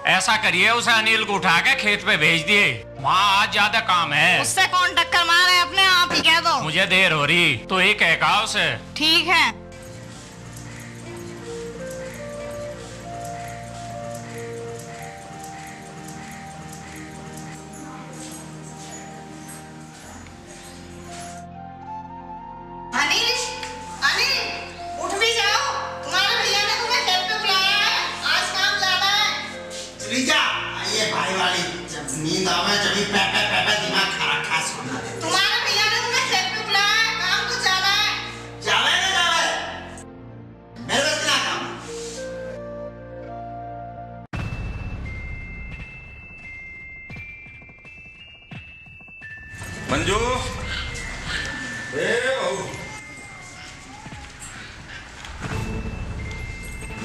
ऐसा करिए, उसे अनिल को उठा के खेत पे भेज दिए, वहाँ आज ज्यादा काम है। उससे कौन टक्कर मारे, अपने आप ही कह दो। मुझे देर हो रही तो एक है कहा उसे। ठीक है। नींद आवे जब भी पैपे पैपे दिमाग खा सोना दे। तुम्हारे भैया ने तुम्हें खेत पे बुलाया है, काम तो जाना है। जावे ना जावे, मेरे बस ना काम। मंजू, ए बहू,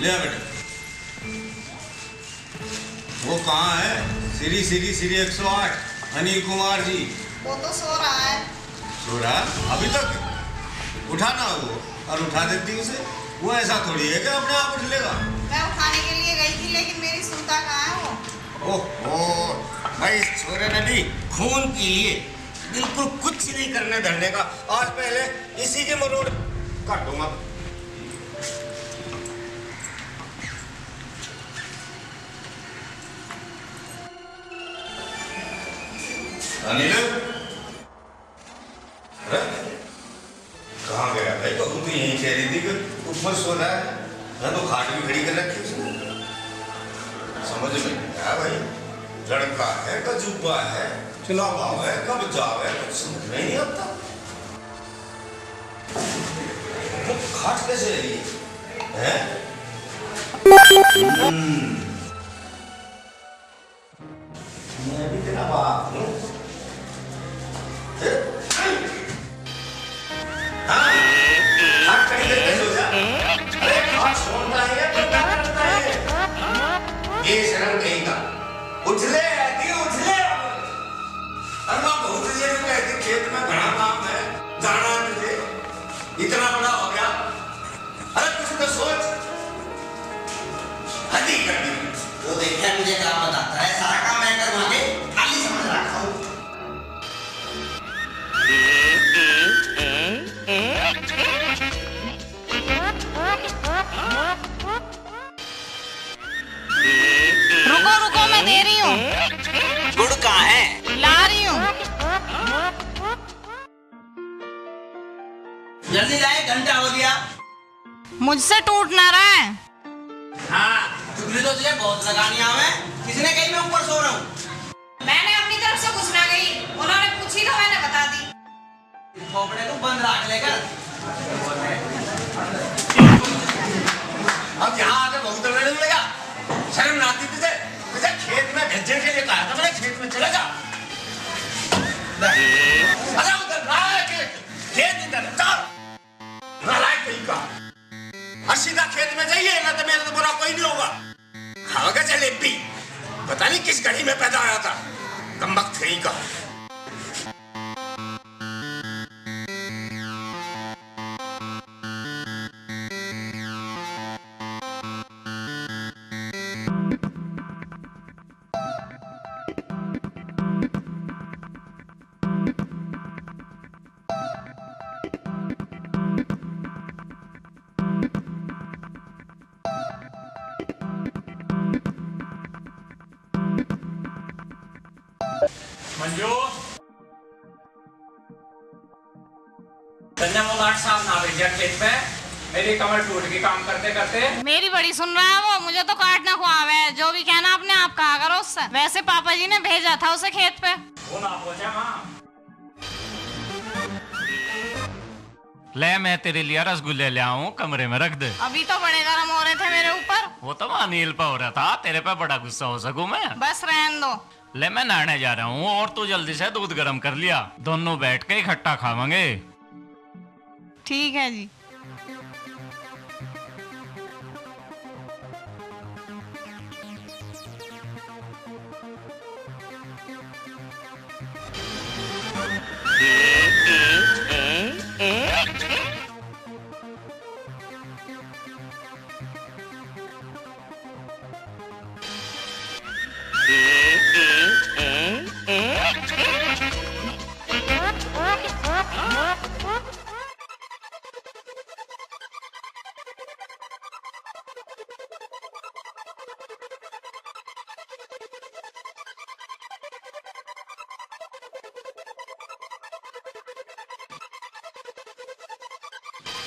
ले आ बेटा। वो कहाँ है? श्री 108 अनिल कुमार जी। वो तो सो रहा है। सो रहा? अभी तक? उठाना वो और उठा देती उसे। वो ऐसा थोड़ी है कि अपने आप उठ लेगा। मैं उठाने के लिए गई थी, लेकिन मेरी सुनता कहाँ है वो। ओहो भाई, इस छोरे ने भी खून पी लिए, बिल्कुल कुछ नहीं करने धरने का। आज पहले इसी के मरोड़ काटूंगा। अनिल, कहाँ गया भाई? बहू तो यहीं कह रही थी कि ऊपर सो रहा है। मैं तो खाट भी खड़ी कर रखी उसने। समझ में नहीं आया भाई। लड़का है, कजुबा है, चलावा है, कब जावे, कुछ समझ में नहीं आता। वो खाट कैसे रही है? मैं भी तेरा बाप हूँ। ये शर्म कहेगा। उठ ले आती, उठ ले। अम्मा बहुत देर में कहती खेत में घना काम है, जाना है तुझे। इतना बड़ा हो गया, अरे कुछ तो सोच। हदी कर दी। वो देखिए मुझे क्या बताता है, सारा काम मैं करवा के खाली समझ रखा हूँ। रुको रुको, मैं दे रही हूँ। गुड़ कहाँ है? ला रही हूँ। जल्दी लाए, घंटा हो गया। मुझसे टूट ना रहा है। हाँ, चुगली तो तुझे बहुत लगानी आवे। किसने कही मैं ऊपर सो रहा हूँ? मैंने अपनी तरफ से कुछ ना कही, उन्होंने पूछी तो मैंने बता दी। खोपड़े को बंद रख लेकर। अब यहाँ आकर बहुत लड़ने लगा। शर्म ना आती तुझे? तुझे खेत में भेजने के लिए कहा था मैंने, खेत में चला जा। अरे उधर नालायक खेत इधर चल। नालायक कहीं का। और सीधा खेत में जाइए, ना तो मेरे तो बुरा कोई नहीं होगा। खाओगे जलेबी। पता नहीं किस घड़ी में पैदा आया था, कमबख्त कहीं का। मंजू, वो 8 साल ना भेजा खेत पे। मेरी कमर टूट गई काम करते करते। मेरी बड़ी सुन रहा है वो, मुझे तो काटना खुआवे है। जो भी कहना अपने आप कहा करो उससे। वैसे पापा जी ने भेजा था उसे खेत पे। वो ना पहुंचा माँ। ले मैं तेरे लिए रसगुल्ले ले आऊं, कमरे में रख दे। अभी तो बड़े गरम हो रहे थे मेरे ऊपर। वो तो अनिल पे हो रहा था, तेरे पे बड़ा गुस्सा हो सकूं मैं? बस रहने दो। ले मैं नहाने जा रहा हूँ और तू जल्दी से दूध गर्म कर लिया, दोनों बैठ के इकट्ठा खावांगे। ठीक है जी।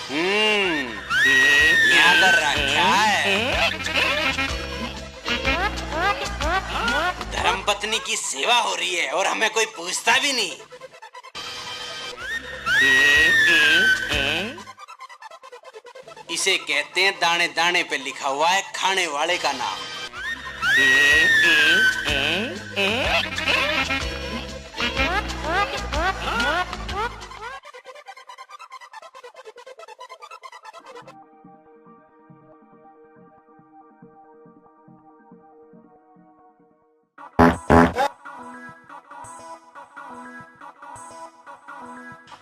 क्या कर रखा है? धर्मपत्नी की सेवा हो रही है और हमें कोई पूछता भी नहीं। इसे कहते हैं दाने दाने पे लिखा हुआ है खाने वाले का नाम।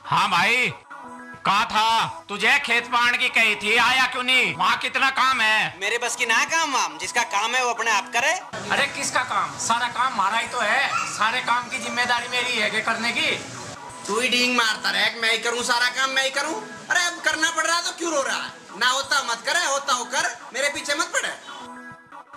हाँ भाई, कहाँ था? तुझे खेत पाण की कही थी, आया क्यों नहीं? वहाँ कितना काम है। मेरे बस की ना काम वाम, जिसका काम है वो अपने आप करे। अरे किसका काम? सारा काम हमारा ही तो है। सारे काम की जिम्मेदारी मेरी है कि करने की। तू ही डींग मारता रहे, मैं ही करूँ सारा काम, मैं ही करूँ। अरे अब करना पड़ रहा तो क्यों रो रहा है? ना होता मत करे, होता हो कर, मेरे पीछे मत पड़े।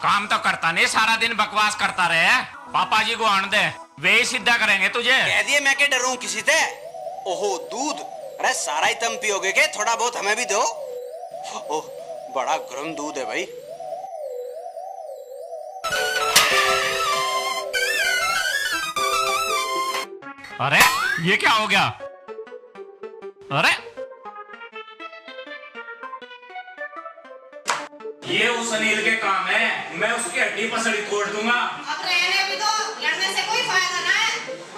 काम तो करता नहीं, सारा दिन बकवास करता रहे। पापा जी को आन दे, वे ही सीधा करेंगे तुझे। कह दिए मैं के डरूं किसी से। ओहो दूध, अरे सारा ही तुम पियोगे के? थोड़ा बहुत हमें भी दो। ओह बड़ा गर्म दूध है भाई। अरे ये क्या हो गया? अरे ये उस अनिल के काम है, मैं उसकी हड्डी पसली तोड़ दूंगा। अब रहने भी दो, लड़ने से कोई फायदा ना है।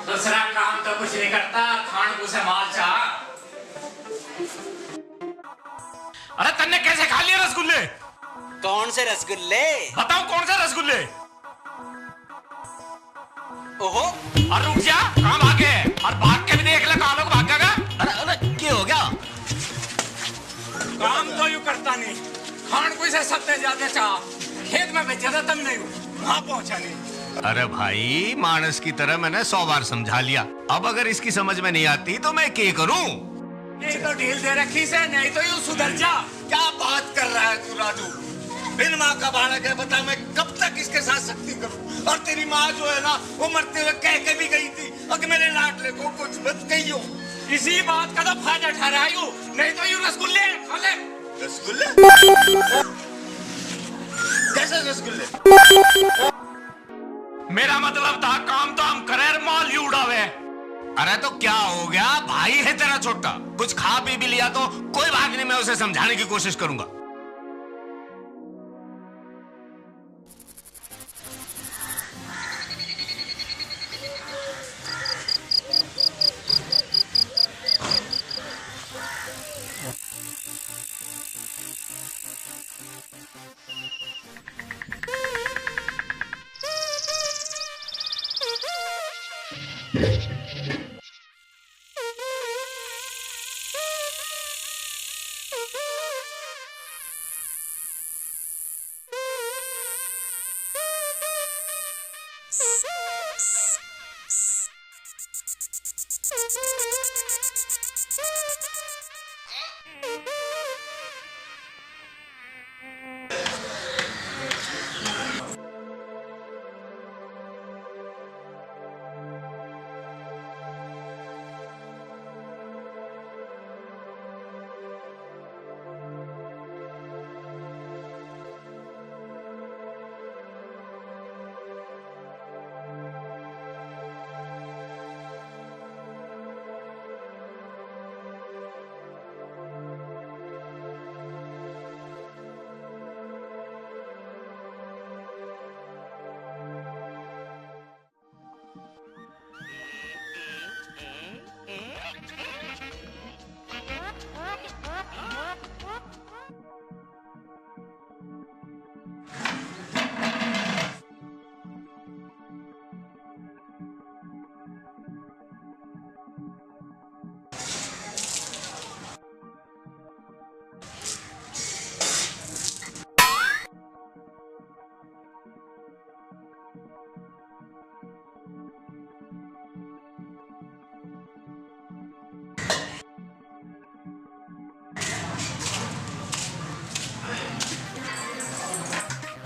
दूसरा काम तो कुछ नहीं करता, खान को से माल चाह। अरे तन्ने कैसे खा लिए रसगुल्ले? कौन से रसगुल्ले? बताओ कौन से रसगुल्ले? ओहो और रुक जा, कहाँ भागे? और भाग के भी देख ले कहाँ लोग भागेगा। अरे क्या हो गया? काम तो यूं करता नहीं, खान को से सत्ते जाते चाह। खेत में भेजा था तब नहीं हूँ, वहाँ पहुँचा नहीं। अरे भाई, मानस की तरह मैंने 100 बार समझा लिया। अब अगर इसकी समझ में नहीं आती तो मैं क्या करूं? ये तो ढील दे रखी से, नहीं तो यूं सुधर जा। क्या बात कर रहा है तू राजू? बिन माँ का बालक है, बता मैं कब तक इसके साथ सख्ती करूं? और तेरी माँ जो है ना, वो मरते हुए कह के भी गई थी अगर मेरे लाडले को कुछ मत कहियो। इसी बात का तो फायदा ठहरा यूं, नहीं तो यूं रसगुल्ले खा ले। रसगुल्ले? कैसे रसगुल्ले? मेरा मतलब था काम तो हम करे, माल यू उड़ावे। अरे तो क्या हो गया? भाई है तेरा छोटा, कुछ खा पी भी लिया तो कोई बात नहीं, मैं उसे समझाने की कोशिश करूंगा।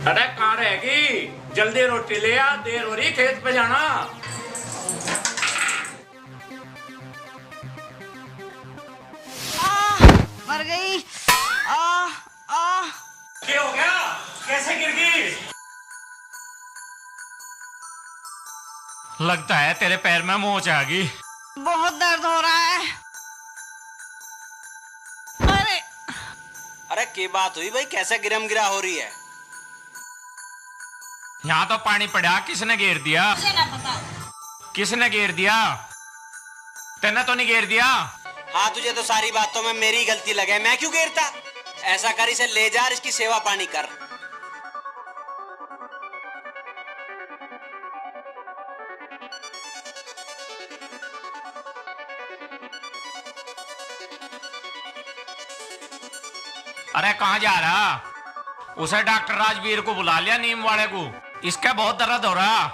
अरे कहाँ रहेगी? जल्दी रोटी ले आ, देर हो रही खेत पे जाना। मर गई। क्या हो गया? कैसे गिर गई? लगता है तेरे पैर में मोच आ गई। बहुत दर्द हो रहा है। अरे अरे क्या बात हुई भाई, कैसे गिरम गिरा हो रही है? यहाँ तो पानी पड़ा, किसने घेर दिया? मुझे ना पता। किसने घेर दिया? तेने तो नहीं घेर दिया। हाँ, तुझे तो सारी बातों में मेरी गलती लगे, मैं क्यों गिरता? ऐसा कर, इसे ले जा, इसकी सेवा पानी कर। अरे कहाँ जा रहा? उसे डॉक्टर राजवीर को बुला लिया, नीम वाले को। इसका बहुत दर्द हो रहा।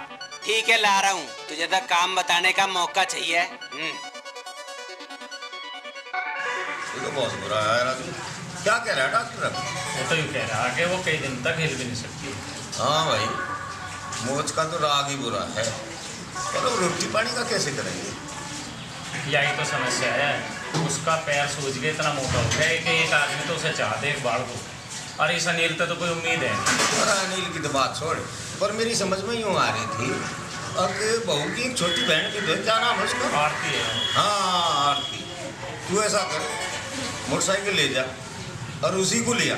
ठीक है, ला रहा हूँ। तुझे तो काम बताने का मौका चाहिए। ये तो बहुत बुरा है राजू। क्या कह रहा है डॉक्टर? वो तो यूँ कह रहा है कि वो कई दिन तक हिल भी नहीं सकती। हाँ भाई, मोच का तो राग ही बुरा है, पर अब रोटी पानी का कैसे करेंगे? यही तो समस्या है। उसका पैर सूज गया, इतना मोटा हो गया कि एक आदमी तो उसे चाह दे एक बार को। और इस अनिल तो कोई उम्मीद है। अरे अनिल की तो बात छोड़, पर मेरी समझ में यूँ आ रही थी, अब बहू की एक छोटी बहन की तो क्या नाम है उसका? आरती है। हाँ आरती। तू ऐसा कर, मोटरसाइकिल ले जा और उसी को लिया।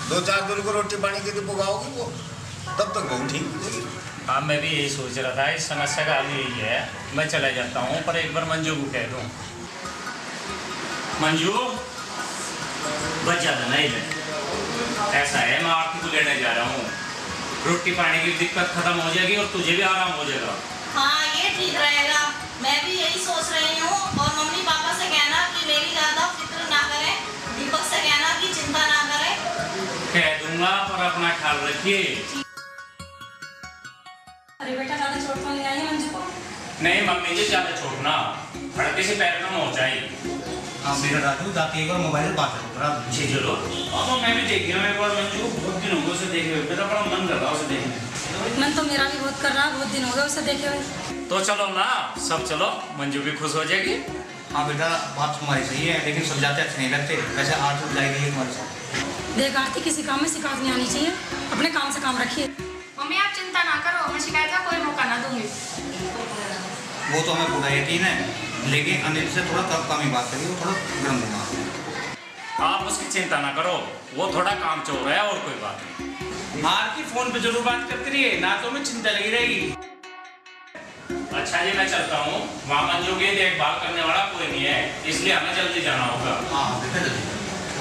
2-4 दिन को रोटी पानी के लिए पुगाओगी वो, तब तक बहू ठीक हो जाएगी। हाँ, मैं भी यही सोच रहा था। इस समस्या का हल यही है, मैं चला जाता हूँ, पर एक बार मंजू को कह दूँ। मंजू, बच जाता नहीं है। ऐसा है, मैं आरती को लेने जा रहा हूँ। रोटी पानी की दिक्कत खत्म हो जाएगी और तुझे भी आराम हो जाएगा। हाँ, ये ठीक रहेगा। मैं भी यही सोच रही हूँ। और मम्मी पापा से कहना कि मेरी ज्यादा फिक्र ना करें। दीपक से कहना कि चिंता ना करें। कह दूंगा, पर अपना ख्याल रखिए। अरे बेटा, ज्यादा चोट तो नहीं आई है मंजू को? नहीं मम्मी जी, ज्यादा छोड़ना, हड़के से पैर में मोच आई। हाँ मेरा राजू, जाके एक बार मोबाइल बात करो। जी चलो। अब मैं भी देख रहा हूँ एक बार मंजू को, बहुत दिन हो गए उसे देखे हुए। मेरा बड़ा मन कर रहा है उसे देखने। मन तो मेरा भी बहुत कर रहा है, बहुत दिन हो गए उसे देखे हुए। तो चलो ना, सब चलो, मंजू भी खुश हो जाएगी। हाँ बेटा, बात तुम्हारी सही है, लेकिन सब जाते अच्छे नहीं लगते। वैसे आज तो जाएगी तुम्हारे साथ। देख आरती, किसी काम में शिकायत नहीं आनी चाहिए। अपने काम से काम रखिए। मम्मी आप चिंता ना करो, मैं शिकायत का कोई मौका ना दूंगी। वो तो हमें पूरा यकीन है, लेकिन अनिल से थोड़ा कम ही बात करिए, वो थोड़ा गर्म दिमाग है। आप उसकी चिंता ना करो, वो थोड़ा काम चोर है और कोई बात नहीं। आरती फोन पे जरूर बात करती रहिए, ना तो मैं चिंता लगी रहेगी। अच्छा जी, मैं चलता हूँ। वहाँ मंजू की देखभाल करने वाला कोई नहीं है, इसलिए हमें जल्दी जाना होगा। हाँ बेटा जल्दी।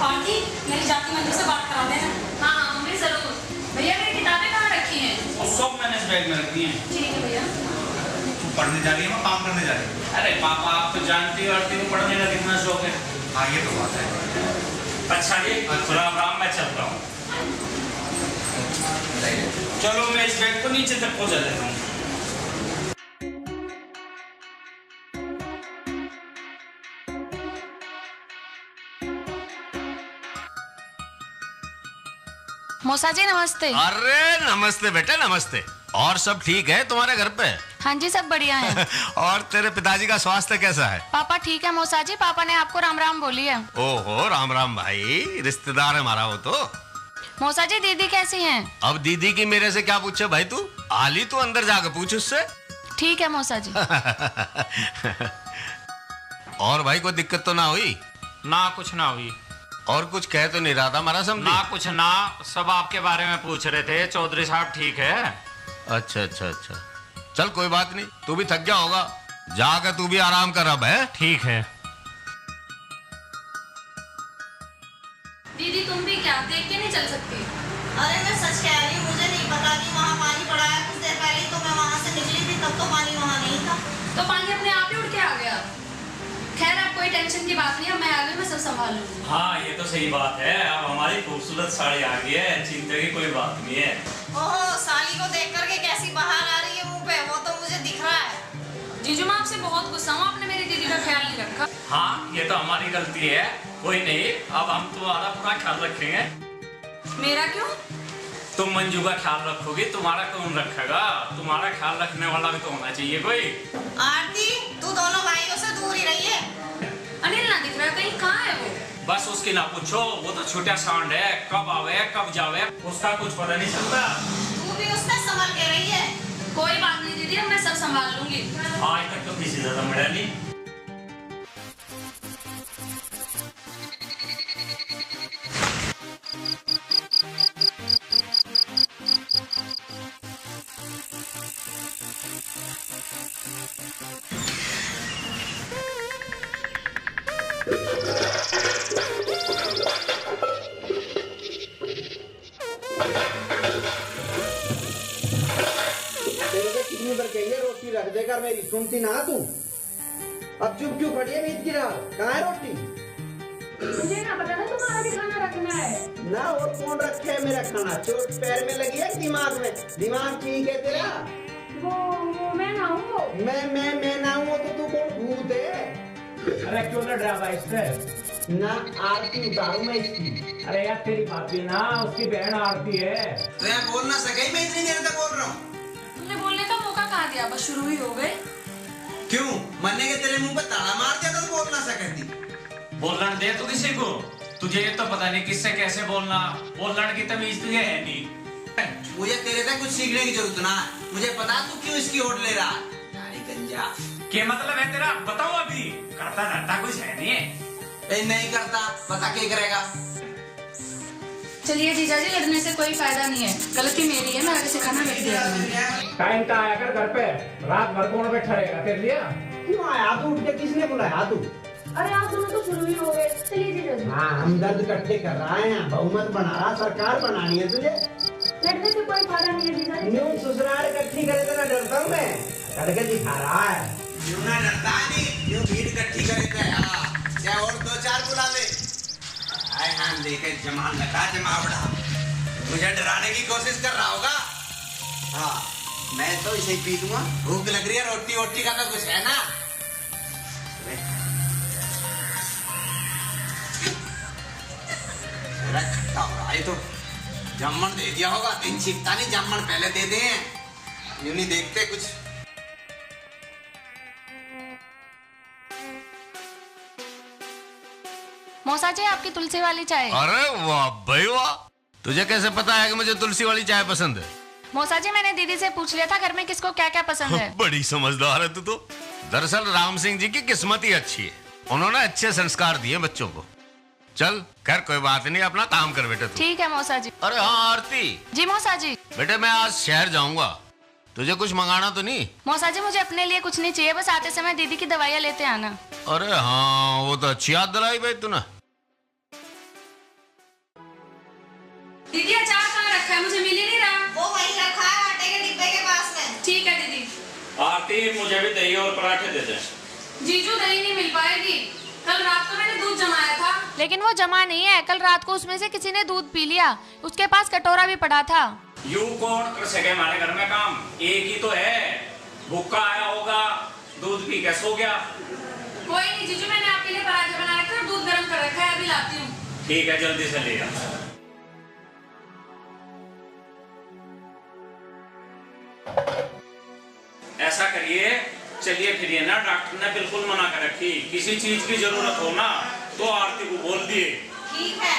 आरती, मेरी जाती मंजू से बात करा देना। हाँ हाँ मम्मी जरूर। भैया मेरी किताबें कहाँ रखी हैं? वो सब मैंने इस बैग में रखी हैं। ठीक है भैया। तू पढ़ने जा रही है, मैं काम करने जा रही हूँ। अरे पापा, आप तो जानती हो आरती को पढ़ने का कितना शौक है। हाँ ये तो बात है। अच्छा जी, राम राम, मैं चलता हूँ। चलो मैं इस बैग को नीचे तक पहुँचा देता हूँ। मौसा जी नमस्ते। अरे नमस्ते बेटा, नमस्ते। और सब ठीक है तुम्हारे घर पे? हाँ जी, सब बढ़िया है। और तेरे पिताजी का स्वास्थ्य कैसा है? पापा ठीक है मौसा जी, पापा ने आपको राम राम बोली है। ओहो, राम राम भाई, रिश्तेदार है हमारा वो तो। मौसा जी दीदी कैसी हैं? अब दीदी की मेरे से क्या पूछे भाई तू? आली तू अंदर जाकर पूछ उससे। ठीक है मौसा जी। और भाई कोई दिक्कत तो ना हुई? ना कुछ ना हुई। और कुछ कह तो नहीं रहा था हमारा समझी? ना कुछ ना, सब आपके बारे में पूछ रहे थे। चौधरी साहब ठीक है? अच्छा अच्छा अच्छा, चल कोई बात नहीं, तू भी थक गया होगा, जाकर तू भी आराम कर अब। है ठीक है। दीदी तुम भी क्या देख के नहीं चल सकती? अरे मैं सच कह रही हूँ, मुझे नहीं पता कि वहाँ पानी पड़ा है। कुछ देर पहले तो मैं वहाँ से निकली थी, तब तो पानी वहाँ नहीं था। तो पानी अपने आप ही उड़ के आ गया। खैर अब कोई टेंशन की बात नहीं है, मैं आ गई, मैं सब संभाल लूंगी। हाँ ये तो सही बात है, अब हमारी खूबसूरत साड़ी आ गई है, चिंता की कोई बात नहीं है। ओहो, साली को देख करके कैसी बाहर आ रही है मुंह पे, वो तो मुझे दिख रहा है। जीजू मैं आपसे बहुत गुस्सा हूँ, आपने मेरी दीदी का ख्याल नहीं रखा। हाँ ये तो हमारी गलती है, कोई नहीं, अब हम तुम्हारा पूरा ख्याल रखेंगे। मेरा क्यों? तुम मंजू का ख्याल रखोगी, तुम्हारा कौन रखेगा? तुम्हारा ख्याल रखने वाला भी तो होना चाहिए कोई। आरती, तू दोनों भाइयों से दूर ही रहिए। अनिल ना दिख रहा, कहीं कहाँ है वो? बस उसकी ना पूछो, वो तो छोटा सांड है, कब आवे कब जावे उसका कुछ पता नहीं चलता। तू भी उससे संभल के रही है। कोई बात नहीं दीदी, अब मैं सब संभाल लूंगी। आज तक तो किसी से मिला नहीं। कितनी बार कहिए रोटी रख देगा, मेरी सुनती ना तू। अब चुप क्यों खड़ी है मीत गिरा? कहाँ है रोटी? मुझे ना पता था तुम्हारा भी खाना रखना है। ना और कौन रखे है मेरा खाना? चोट पैर में लगी है दिमाग में? दिमाग ठीक है तेरा? वो मैं ना हूँ। मैं ना हूँ तो तू कौन भूत है? अरे क्यों ना ड्रामा इससे? ना आरती उतारू मैं इसकी। अरे यार तेरी भाभी ना, उसकी बहन आरती है। तो यहाँ बोल ना सके, मैं इतनी देर तक बोल रहा हूँ। तुमने बोलने का मौका कहाँ दिया? बस शुरू ही हो गए। क्यों? मरने के तेरे मुंह पे ताला मार दिया था तो बोल ना सकती। बोलना दे तू किसी को, तुझे ये तो पता नहीं किससे कैसे बोलना की तमीज तुझे है नहीं। मुझे तेरे से कुछ सीखने की जरूरत ना है। मुझे पता तू क्यों इसकी होड़ ले रहा है। गंजा क्या मतलब है तेरा? बताओ अभी। करता धरता कुछ है नहीं है। नहीं करता, पता क्या करेगा। चलिए जीजा जी, लड़ने से कोई फायदा नहीं है, गलती मेरी है, मैं आगे से खाना रख दिया। टाइम का आया कर घर पे, रात भर कौन बैठा रहेगा तेरे लिए? क्यों आया तू? उठ के किसने बुलाया तू? अरे आप दोनों तो शुरू ही हो गए। चलिए जीजा जी। हाँ, हमदर्द इकट्ठे कर रहा है, बहुमत बना रहा, सरकार बनानी है तुझे। लड़ने से कोई फायदा नहीं है जीजा जी। न्यू ससुराल इकट्ठी करे तो ना डरता हूँ मैं, करके दिखा रहा है। यूं ना डरता नहीं, यूं भीड़ इकट्ठी करे थे। हाँ, चाहे और 2-4 बुला ले। आए हम देखे जमा लगा जमावड़ा, मुझे डराने की कोशिश कर रहा होगा। हाँ, मैं तो इसे ही पी लूंगा। भूख लग रही है, रोटी वोटी का तो कुछ है ना। खट्टा हो रहा है तो जामन दे दिया होगा। दिन छिपता नहीं, जामन पहले दे दे। यूं नहीं देखते कुछ। मौसा जी, आपकी तुलसी वाली चाय। अरे वाह भाई वाह, तुझे कैसे पता है कि मुझे तुलसी वाली चाय पसंद है? मौसा जी, मैंने दीदी से पूछ लिया था घर में किसको क्या क्या पसंद है। बड़ी समझदार है तू तो। दरअसल राम सिंह जी की किस्मत ही अच्छी है, उन्होंने अच्छे संस्कार दिए बच्चों को। चल खैर कोई बात नहीं, अपना काम कर बेटे तू। ठीक है मौसा जी। अरे हाँ आरती। जी मौसा जी। बेटे मैं आज शहर जाऊंगा, तुझे कुछ मंगाना तो नहीं? मौसा जी, मुझे अपने लिए कुछ नहीं चाहिए, बस आते समय दीदी की दवाइयाँ लेते आना। अरे हाँ, वो तो अच्छी याद दिलाई भाई तूने। दीदी अचार कहाँ रखा है? मुझे मिल ही नहीं रहा। वो वहीं रखा है आटे के डिब्बे के पास में। ठीक है दीदी। आरती मुझे भी दही और पराठे दे दे। जीजू, दही नहीं मिल पाएगी। कल रात को मैंने दूध जमाया था। लेकिन वो जमा नहीं है, कल रात को उसमें से किसी ने दूध पी लिया, उसके पास कटोरा भी पड़ा था। यूं कौन कर सके हमारे घर में काम? एक ही तो है, भूखा आया होगा, दूध पी के सो गया। कोई नहीं जीजू, मैंने आपके लिए पराठे बना रखे और दूध गर्म कर रखा है, अभी लाती हूँ। ठीक है, जल्दी से ले आ। ऐसा करिए, चलिए फिरिए ना, डॉक्टर ने बिल्कुल मना कर रखी, किसी चीज की जरूरत हो ना तो आरती को बोल दिए। ठीक है।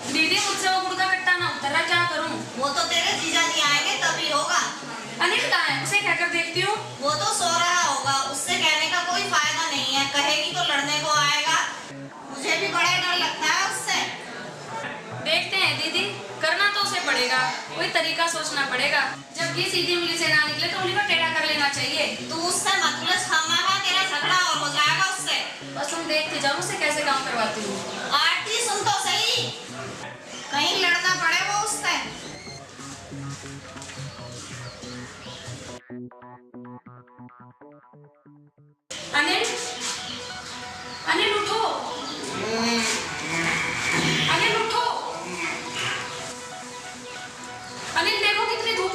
दीदी, मुझसे वो गुड़ का कट्टा ना उतर रहा, क्या करूं? वो तो तेरे जीजा जी आएंगे तभी होगा। अनिल कहाँ है? उसे कहकर देखती हूँ। वो तो सो रहा होगा, उससे कहने का कोई फायदा नहीं है, कहेगी तो लड़ने को आएगा। मुझे भी बड़ा डर लगता है उससे। देखते हैं दीदी, करना तो उसे पड़ेगा, कोई तरीका सोचना पड़ेगा। जब ये सीधी उंगली से ना निकले तो उंगली को टेढ़ा कर लेना चाहिए। तू उससे मत उलझ, खामखा तेरा झगड़ा और हो जाएगा उससे। बस तुम देखते जाओ उससे कैसे काम करवाती हूँ। आरती सुन तो सही, कहीं लड़ना पड़े वो उससे। अनिल, अनिल उठो, अनिल उठो। अनिल देखो कितनी धूप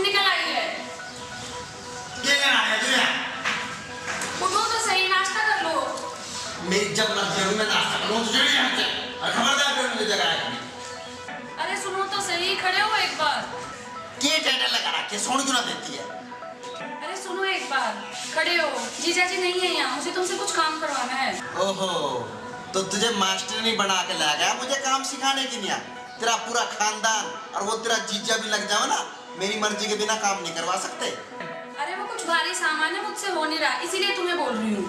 खड़े हो एक बार। क्या टेंडर लगा रखा, सोन क्यों ना देती है? अरे सुनो एक बार, खड़े हो। जीजा जी नहीं है यहाँ, मुझे तुमसे कुछ काम करवाना है। ओहो, तो तुझे मास्टर नहीं बना के ला गया मुझे काम सिखाने के लिए? तेरा पूरा खानदान और वो तेरा जीजा भी लग जाओ ना, मेरी मर्जी के बिना काम नहीं करवा सकते। अरे वो कुछ भारी सामान है, मुझसे हो नहीं रहा, इसीलिए तुम्हें बोल रही हूँ।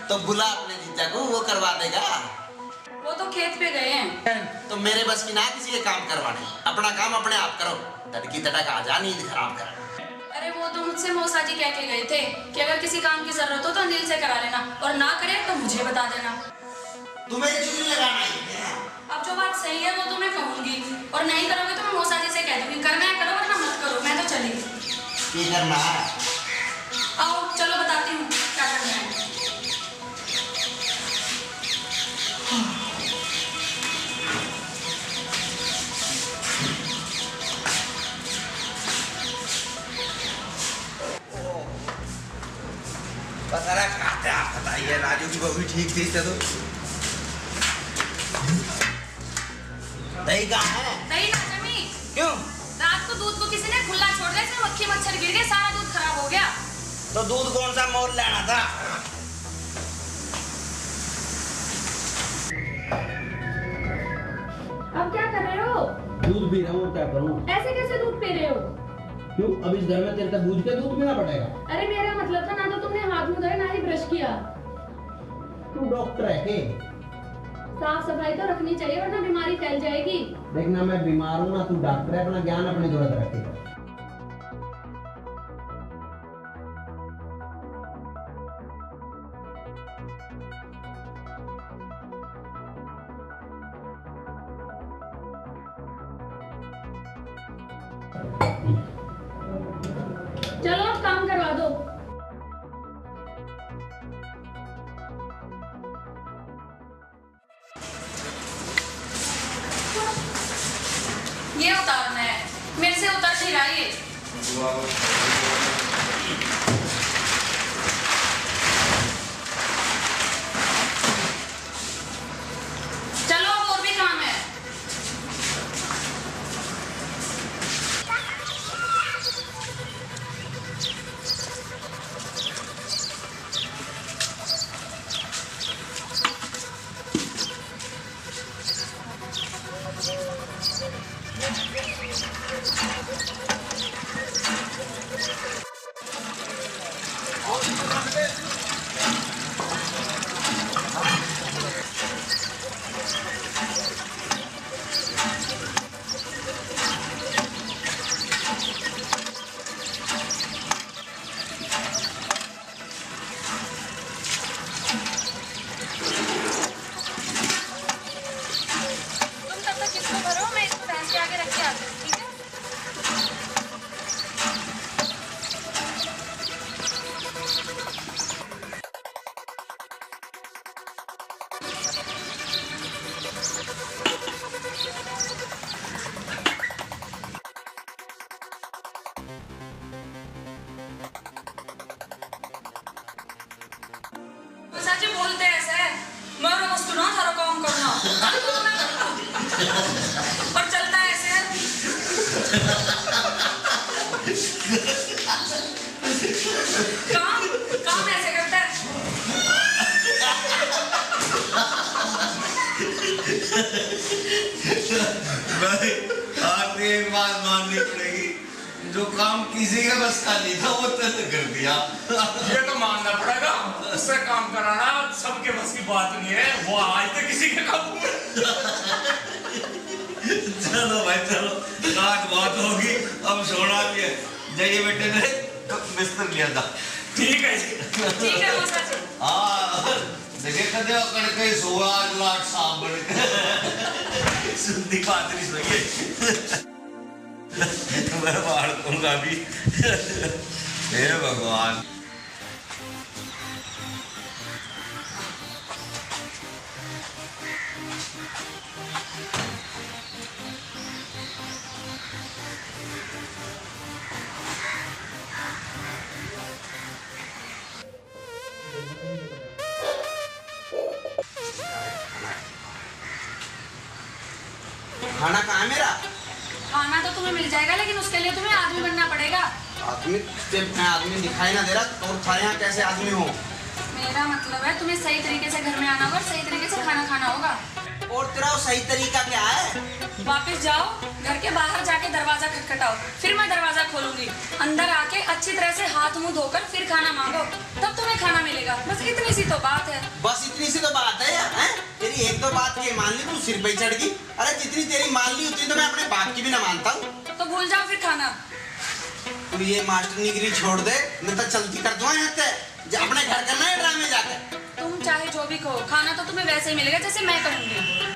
तो बुला अपने जीजा को, वो करवा देगा। वो तो खेत पे गए हैं। तो मेरे बस की ना किसी के काम करवाने, अपना काम अपने आप करो। तड़की तड़क आ जा, नींद खराब कर। अरे वो तो मुझसे मौसा जी कह के गए थे कि अगर किसी काम की जरूरत हो तो अनिल से करा लेना, और ना करे तो मुझे बता देना। तुम्हें चुगली लगाना है। अब जो बात सही है वो तो मैं कहूंगी, और नहीं करोगे तो मैं मौसा जी से कह दूंगी। करना है करो, वरना मत करो, मैं तो चली। क्या करना है? आओ चलो बताती हूँ क्या करना है। पता खाते आप बताइए, राजू की बहू ठीक थी तो दही कहाँ है? दही ना जमी। क्यों? रात को दूध को किसी ने खुला छोड़ दिया, इसमें मक्खी मच्छर गिर गए, सारा दूध खराब हो गया। तो दूध कौन सा मोल लेना था? अब क्या कर रहे हो? दूध पी रहा हूँ, और क्या करूँ? ऐसे कैसे दूध पी रहे हो? क्यों, अब इस घर में तेरे तक दूध पीना पड़ेगा? अरे मेरा मतलब था, ना तो तुमने हाथ मुंह धोए, ना ही ब्रश किया। तू डॉक्टर है के? साफ सफाई तो रखनी चाहिए, वरना बीमारी फैल जाएगी। देखना मैं बीमार हूँ ना, तू डॉक्टर है, अपना ज्ञान अपनी जरूरत रखे। चलो अब काम करवा दो। ये उतारना है, मेरे से उतर नहीं रहा ये। चलो अब और भी काम है। सच बोलते ऐसे है, मैं मस्त ना सारा काम करना और चलता ऐसे है। काम काम ऐसे करता है। भाई आपने एक बात माननी पड़ेगी, जो काम किसी का बस का नहीं था वो तैयार कर दिया। ये तो मानना पड़ेगा, उससे काम कराना सबके बस की बात नहीं है। वो आज तक किसी के काबू में। चलो भाई चलो, रात बात होगी, अब सोना भी है। जाइए बेटे ने बिस्तर लिया था। ठीक है ठीक है मौसा जी। हाँ देखे कदे कड़के सोआ लाट सांप बन के सुनती बात नहीं सोइए। मैं बाढ़ दूंगा भी। हे भगवान। खाना कहाँ है मेरा? खाना तो तुम्हें मिल जाएगा, लेकिन उसके लिए तुम्हें आदमी बनना पड़ेगा। आदमी? जब मैं आदमी दिखाई ना दे रहा तो तुम्हारे यहाँ कैसे आदमी हो? मेरा मतलब है तुम्हें सही तरीके से घर में आना होगा और सही तरीके से खाना खाना होगा। और तेरा सही तरीका क्या है? वापस जाओ, घर के बाहर जाके दरवाजा खटखटाओ, फिर मैं दरवाजा खोलूंगी। अंदर आके अच्छी तरह से हाथ मुंह धोकर फिर खाना मांगो, तब तुम्हें खाना मिलेगा। बस इतनी सी तो बात है। बस इतनी सी तो बात है यार, हैं? तेरी एक दो बात की मान ली, तू सिर पे चढ़ गई। अरे जितनी तेरी मान ली उतनी तो मैं अपने बाप की भी ना मानता हूँ। तो भूल जाओ फिर खाना। तू ये मास्टरनीगिरी छोड़ दे, मैं तो चलती कर दूँ यहाँ से। अपने घर करना है ड्रामे जाकर। तुम चाहे जो भी कहो, खाना तो तुम्हें वैसे ही मिलेगा जैसे मैं कहूंगी।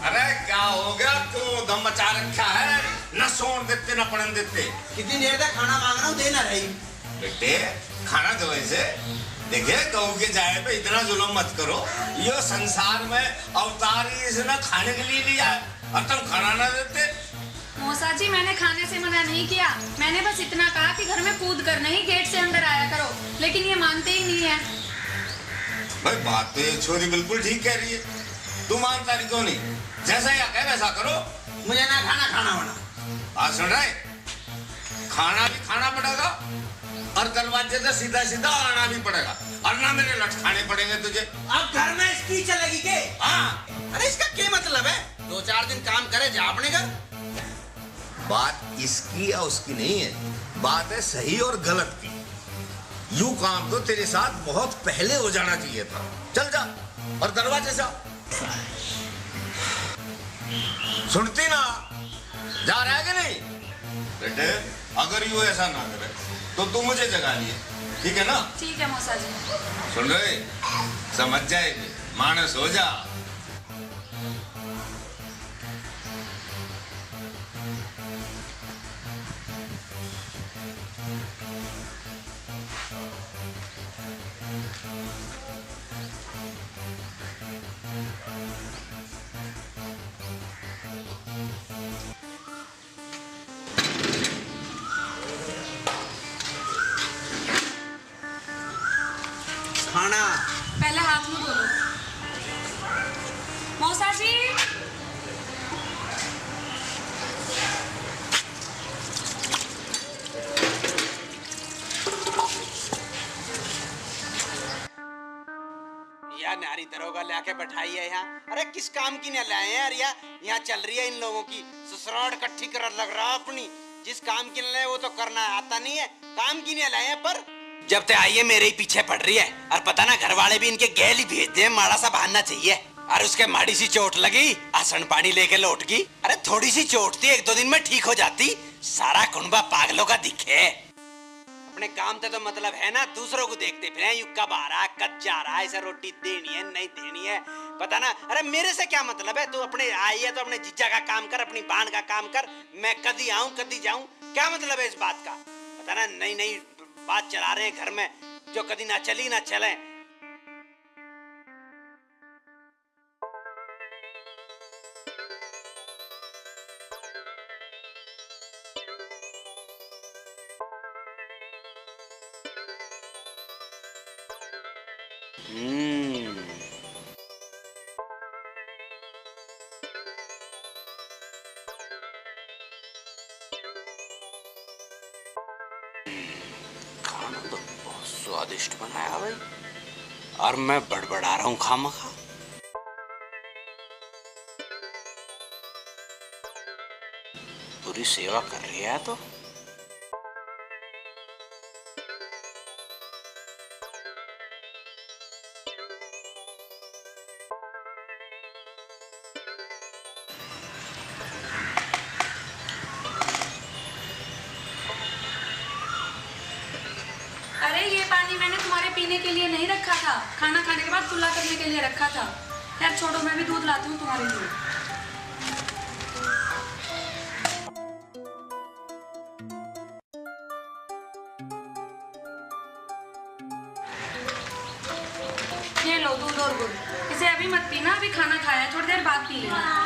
अरे क्या हो गया, क्यों दम मचा रखा है? न सोन देते न पड़न देते। कितनी देर तक खाना मांग रहा हूँ, दे ना रही। बेटे खाना दो ऐसे। देखिए गऊ के जाए पे इतना जुल्म मत करो। ये संसार में अवतार ही इसने खाने के लिए लिया है और तुम खाना ना देते। मौसा जी, मैंने खाने से मना नहीं किया, मैंने बस इतना कहा कि घर में कूद कर नहीं गेट से अंदर आया करो, लेकिन ये मानते ही नहीं है। भाई बात तो ये छोरी बिल्कुल ठीक कह रही है, तू मानता नहीं क्यों नहीं? जैसा या कह वैसा करो। मुझे ना खाना बना। आज सुन रहे, खाना भी खाना पड़ेगा और दरवाजे से सीधा सीधा आना भी पड़ेगा, और ना मेरे लट खाने पड़ेंगे तुझे। अब घर में इसकी चलेगी के? हाँ। अरे इसका क्या मतलब है? 2-4 दिन काम करे जा अपने घर। बात इसकी या उसकी नहीं है, बात है सही और गलत की। यूं काम तो तेरे साथ बहुत पहले हो जाना चाहिए था। चल जा और दरवाजे से सुनती ना, जा रहा है कि नहीं? बेटे अगर यूं ऐसा ना करे तो तू मुझे जगा लिए, ठीक है ना? ठीक है मौसा जी। सुन रहे, समझ जाएगी, मानस हो जा। खाना पहले हाथ मुंह धो लो। मौसा जी, यार नारी दरोगा लाके बैठाई है यहाँ। अरे किस काम की न लाए हैं यार? यहाँ चल रही है इन लोगों की ससुराल इकट्ठी कर लग रहा अपनी। जिस काम की न लाए वो तो करना आता नहीं है, काम की न लाए हैं। पर जब ते आई है मेरे ही पीछे पड़ रही है, और पता ना घर वाले भी इनके गैल ही भेज दे, माड़ा सा बहाना चाहिए। और उसके माड़ी सी चोट लगी, आसन पानी लेके लौट गई। अरे थोड़ी सी चोट थी, 1-2 दिन में ठीक हो जाती। सारा कुनबा पागलों का दिखे। अपने काम से तो मतलब है ना, दूसरों को देखते फिर यू कब आ रहा है, कब जा रहा है, इसे रोटी देनी है नहीं देनी है, पता ना। अरे मेरे से क्या मतलब है? तू अपने आई है तो अपने जीजा का काम कर, अपनी बहन का काम कर। मैं कदी आऊं कदी जाऊं, क्या मतलब है इस बात का? पता ना नई नई बात चला रहे हैं घर में, जो कदी ना चली ना चले। खाना तो बहुत स्वादिष्ट बनाया भाई, और मैं बड़बड़ा रहा हूँ खामखा। पूरी सेवा कर रही है तो। अरे ये पानी मैंने तुम्हारे पीने के लिए नहीं रखा था, खाना खाने के बाद कुल्ला करने के लिए रखा था। यार छोड़ो, मैं भी दूध लाती हूँ तुम्हारे लिए। ये लो दूध और गुड़, इसे अभी मत पीना, अभी खाना खाया, थोड़ी देर बाद पी लेना।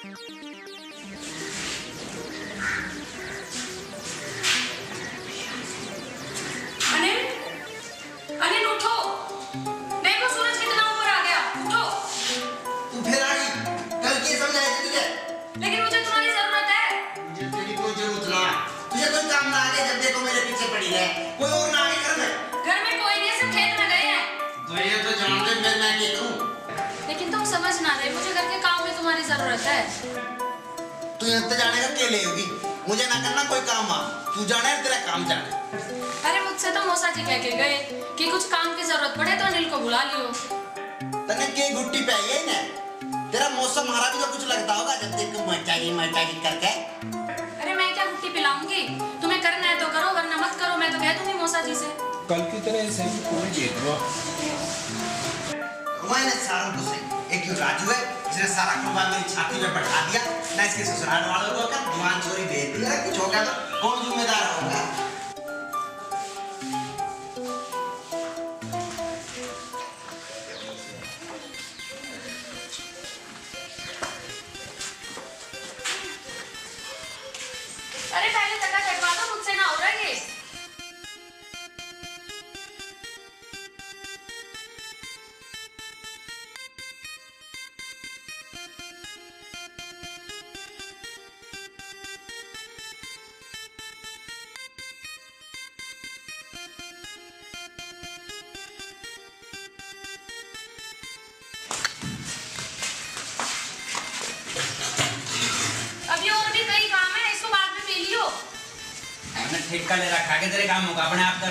अनिल, अनिल उठो, देखो सूरज कितना ऊपर आ गया, उठो। तू फिर आई, कल की समझाई थी तुझे? लेकिन मुझे तुम्हारी जरूरत है। मुझे तेरी कोई जरूरत ना है। तुझे कोई काम ना आगे, जब देखो मेरे पीछे पड़ी है। कोई और ना आगे घर में। घर में कोई नहीं है, सब खेत में गए हैं। तो ये तो जानते मैं क्या करूं? लेकिन तुम समझ ना रहे, मुझे घर के काम में तुम्हारी जरूरत है। तू यहाँ तो जाने का क्या ले होगी? मुझे ना करना कोई काम आ। तू जाने तेरा काम जाने। अरे मुझसे तो मौसा जी कह के गए कि कुछ काम की जरूरत पड़े तो अनिल को बुला लियो। तने के गुट्टी पे आई है ना? तेरा मौसम हमारा भी तो कुछ लगता होगा जब देखो मचागी करके। अरे मैं क्या गुट्टी पिलाऊंगी? तुम्हें करना है तो करो, वरना मत करो। मैं तो कह दूंगी मौसा जी से। कल की तरह ऐसे ही कोई जीत लो। मैंने सारों को सही। एक जो राजू है, इसने सारा कुर्बान मेरी छाती में बैठा दिया। ना इसके ससुराल वालों को का दुआन चोरी भेज दिया। कुछ हो गया तो कौन जिम्मेदार होगा? अरे पहले टका कटवा दो, मुझसे ना हो रहा है ये। अभी और भी कई काम है, इसको बाद में पी लियो। मैंने ठेका ले रखा है तेरे कामों का, अपने आप कर।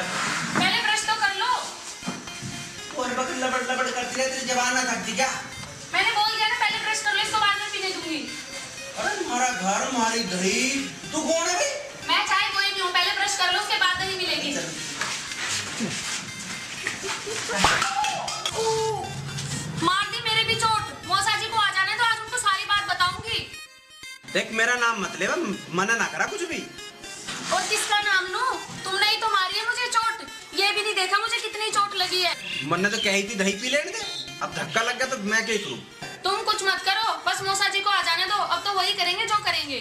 पहले ब्रश तो कर लो। और बकल लबड़ करती रहे, तेरी जबान ना थकती क्या? मैंने बोल दिया ना, पहले ब्रश कर लो, इसको बाद में पीने दूंगी। अरे हमारा घर हमारी दही। तू कौन है भाई? मैं चाय कोई भी हूँ, पहले ब्रश कर लो, उसके बाद नहीं मिलेगी। मार दी मेरे भी चोट। मौसा जी को आ जाने तो आज उनको सारी बात बताऊंगी। देख मेरा नाम मत ले, मना ना करा कुछ भी। और किसका नाम लूं? तुमने ही तो मारी है मुझे चोट। ये भी नहीं देखा मुझे कितनी चोट लगी है। मन ने तो कही थी दही पी लेने दे, अब धक्का लग गया तो मैं क्या करूं? तुम कुछ मत करो, बस मौसा जी को आ जाने दो। अब तो वही करेंगे जो करेंगे।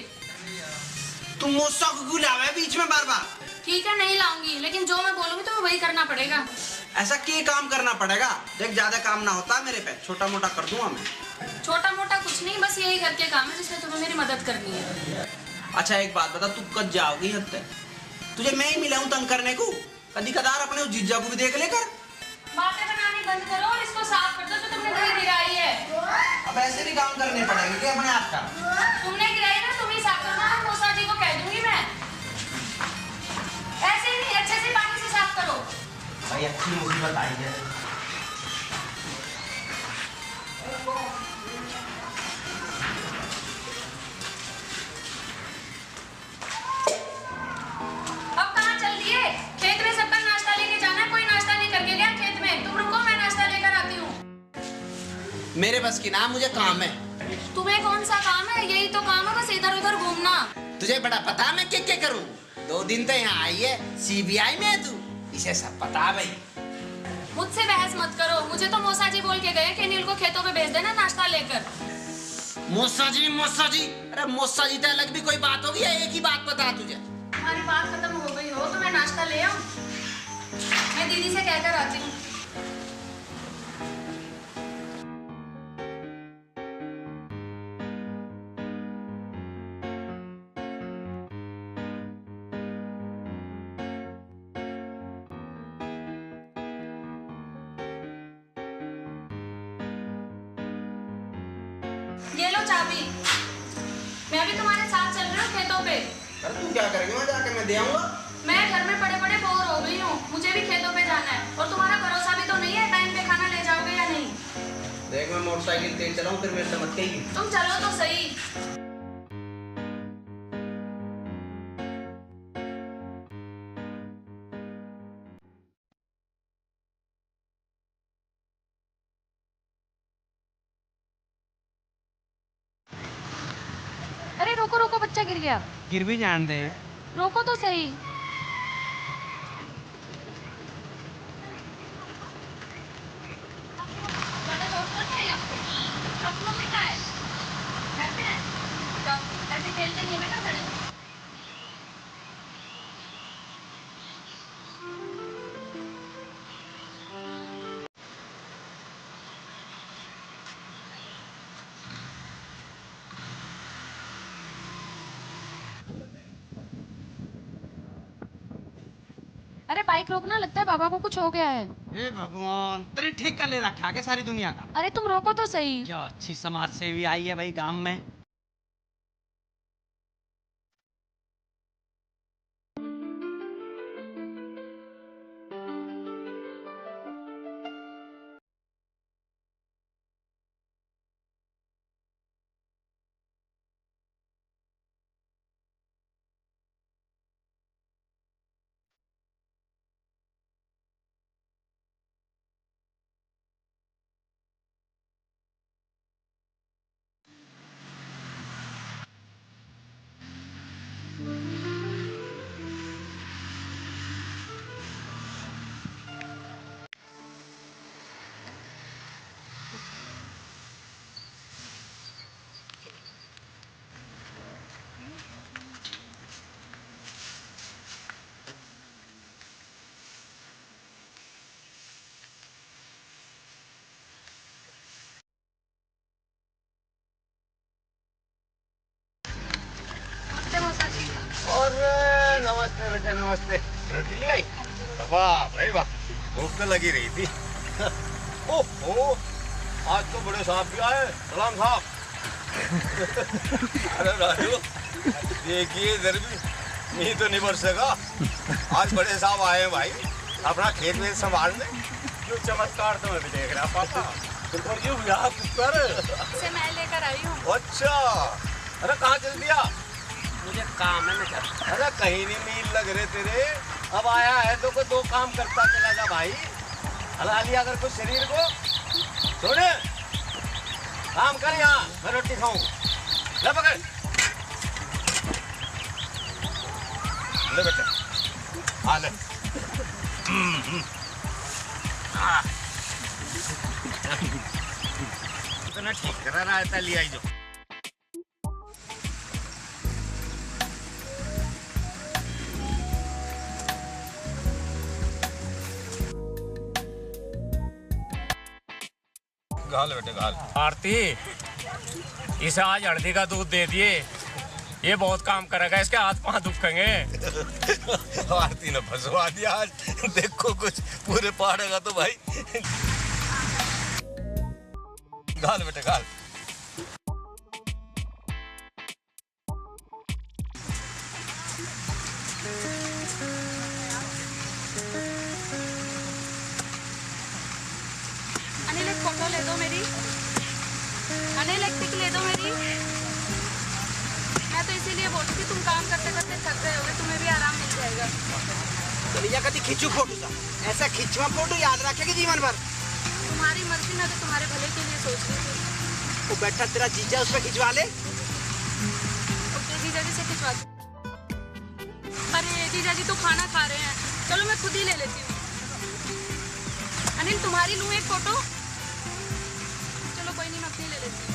तुम मौसा को क्यों लावे बीच में बार बार? ठीक है, नहीं लाऊंगी, लेकिन जो मैं बोलूंगी तो वही करना पड़ेगा। ऐसा क्या काम करना पड़ेगा? देख ज्यादा काम ना होता मेरे पे, छोटा मोटा कर दूंगा मैं। छोटा मोटा कुछ नहीं, बस यही घर के काम है जिसमें तुम्हें मेरी मदद करनी है। अच्छा एक बात बता, तू कब जाओगी हद? तुझे मैं ही मिला हूं तंग करने को। कभी कदार अपने उस जीजा को भी देख लेकर। बातें बनानी बंद करो और इसको साफ कर दो जो तुमने दही गिराई है। अब ऐसे भी काम करने पड़ेंगे क्या अपने आप का? तुमने गिराई ना, तुम ही साफ करना। मौसा जी को कह दूंगी मैं। ऐसे ही नहीं, अच्छे से पानी से साफ करो। भाई अच्छी मुसीबत आई है। अब कहाँ चल दिए? खेत में सबका नाश्ता लेके जाना है। कोई नाश्ता नहीं करके गया खेत में। तुम रुको, मैं नाश्ता लेकर आती हूँ। मेरे बस की ना, मुझे काम है। तुम्हें कौन सा काम है? यही तो काम है, बस इधर उधर घूमना। तुझे बड़ा पता मैं क्या क्या करूं? 2 दिन तो यहाँ आई है, CBI में है तू। इसे सब पता भाई। मुझसे बहस मत करो। मुझे तो मौसा जी बोल के गए कि नील को खेतों पे भेज देना नाश्ता लेकर। मौसा जी। अरे मौसा जी तो अलग भी कोई बात होगी या एक ही बात बता तुझे? हमारी बात खत्म हो गई हो तो मैं नाश्ता ले आऊं? मैं दीदी से कहकर आती हूँ। ये लो चाबी। मैं अभी तुम्हारे साथ चल रही हूँ खेतों पे। अरे तू क्या करेगी? मैं जाके मैं दे आऊंगा। मैं घर में पड़े पड़े बोर हो गई हूँ। मुझे भी खेतों पे जाना है और तुम्हारा भरोसा भी तो नहीं है टाइम पे खाना ले जाओगे या नहीं। देख मैं मोटरसाइकिल तेज चलाऊं, फिर मेरे से मत कहिए। तुम चलो तो सही। अरे रोको रोको, बच्चा गिर गया। गिर भी जान दे। रोको तो सही। खेलते नहीं बेटा खड़े। अरे बाइक रोकना, लगता है बाबा को कुछ हो गया है। हे भगवान, तेरे ठीक कर ले रखा है सारी दुनिया का। अरे तुम रोको तो सही। क्या अच्छी समाज सेवी आई है भाई गांव में। और नमस्ते बेटे, नमस्ते। रोटी ले आई? वाह भाई वाह, भूख तो लगी रही थी। ओहो, आज तो बड़े साहब भी आए। सलाम साहब। अरे राजू, देखिए इधर भी नहीं तो नहीं बरसेगा। आज बड़े साहब आए हैं भाई, अपना खेत वेत संभालने। क्यों चमत्कार तो मैं भी देख रहा पापा। से मैं लेकर आई हूँ। अच्छा, अरे कहाँ चल दिया? मुझे काम है, मैं चल। अरे कहीं नहीं मील लग रहे तेरे। अब आया है तो कोई दो काम करता चला जा भाई। हला लिया अगर कुछ शरीर को। छोड़े, काम कर यहाँ, मैं रोटी खाऊं। ले पकड़। ले बेटा, हाँ ले। इतना ठीक करा रहा है, लिया ही जो। घाल बेटे घाल। आरती, इसे आज हल्दी का दूध दे दिए, ये बहुत काम करेगा, इसके हाथ पांव दुखेंगे। आरती ने फंसवा दिया आज। देखो कुछ पूरे पहाड़ेगा तो भाई। घाल बेटे घाल। अनिल एक फोटो ले दो मेरी। अनिल एक पिक ले दो मेरी। मैं तो इसीलिए बोल रही थी, तुम काम करते करते थक गए होगे, तुम्हें भी आराम मिल जाएगा। तो लिया कभी खींचू फोटो सा, ऐसा खींचवा फोटो याद रखेगी जीवन भर। तुम्हारी मर्जी, ना तो तुम्हारे भले के लिए सोच रही थी। वो बैठा तेरा जीजा, उस पर खिंचवा ले। ओके, जीजा जी से खिंचवा दो। अरे जीजा जी तो खाना खा रहे हैं, चलो मैं खुद ही ले लेती हूँ। अनिल तुम्हारी लूँ एक फोटो? चलो कोई नहीं, मैं अपनी ले लेती हूँ।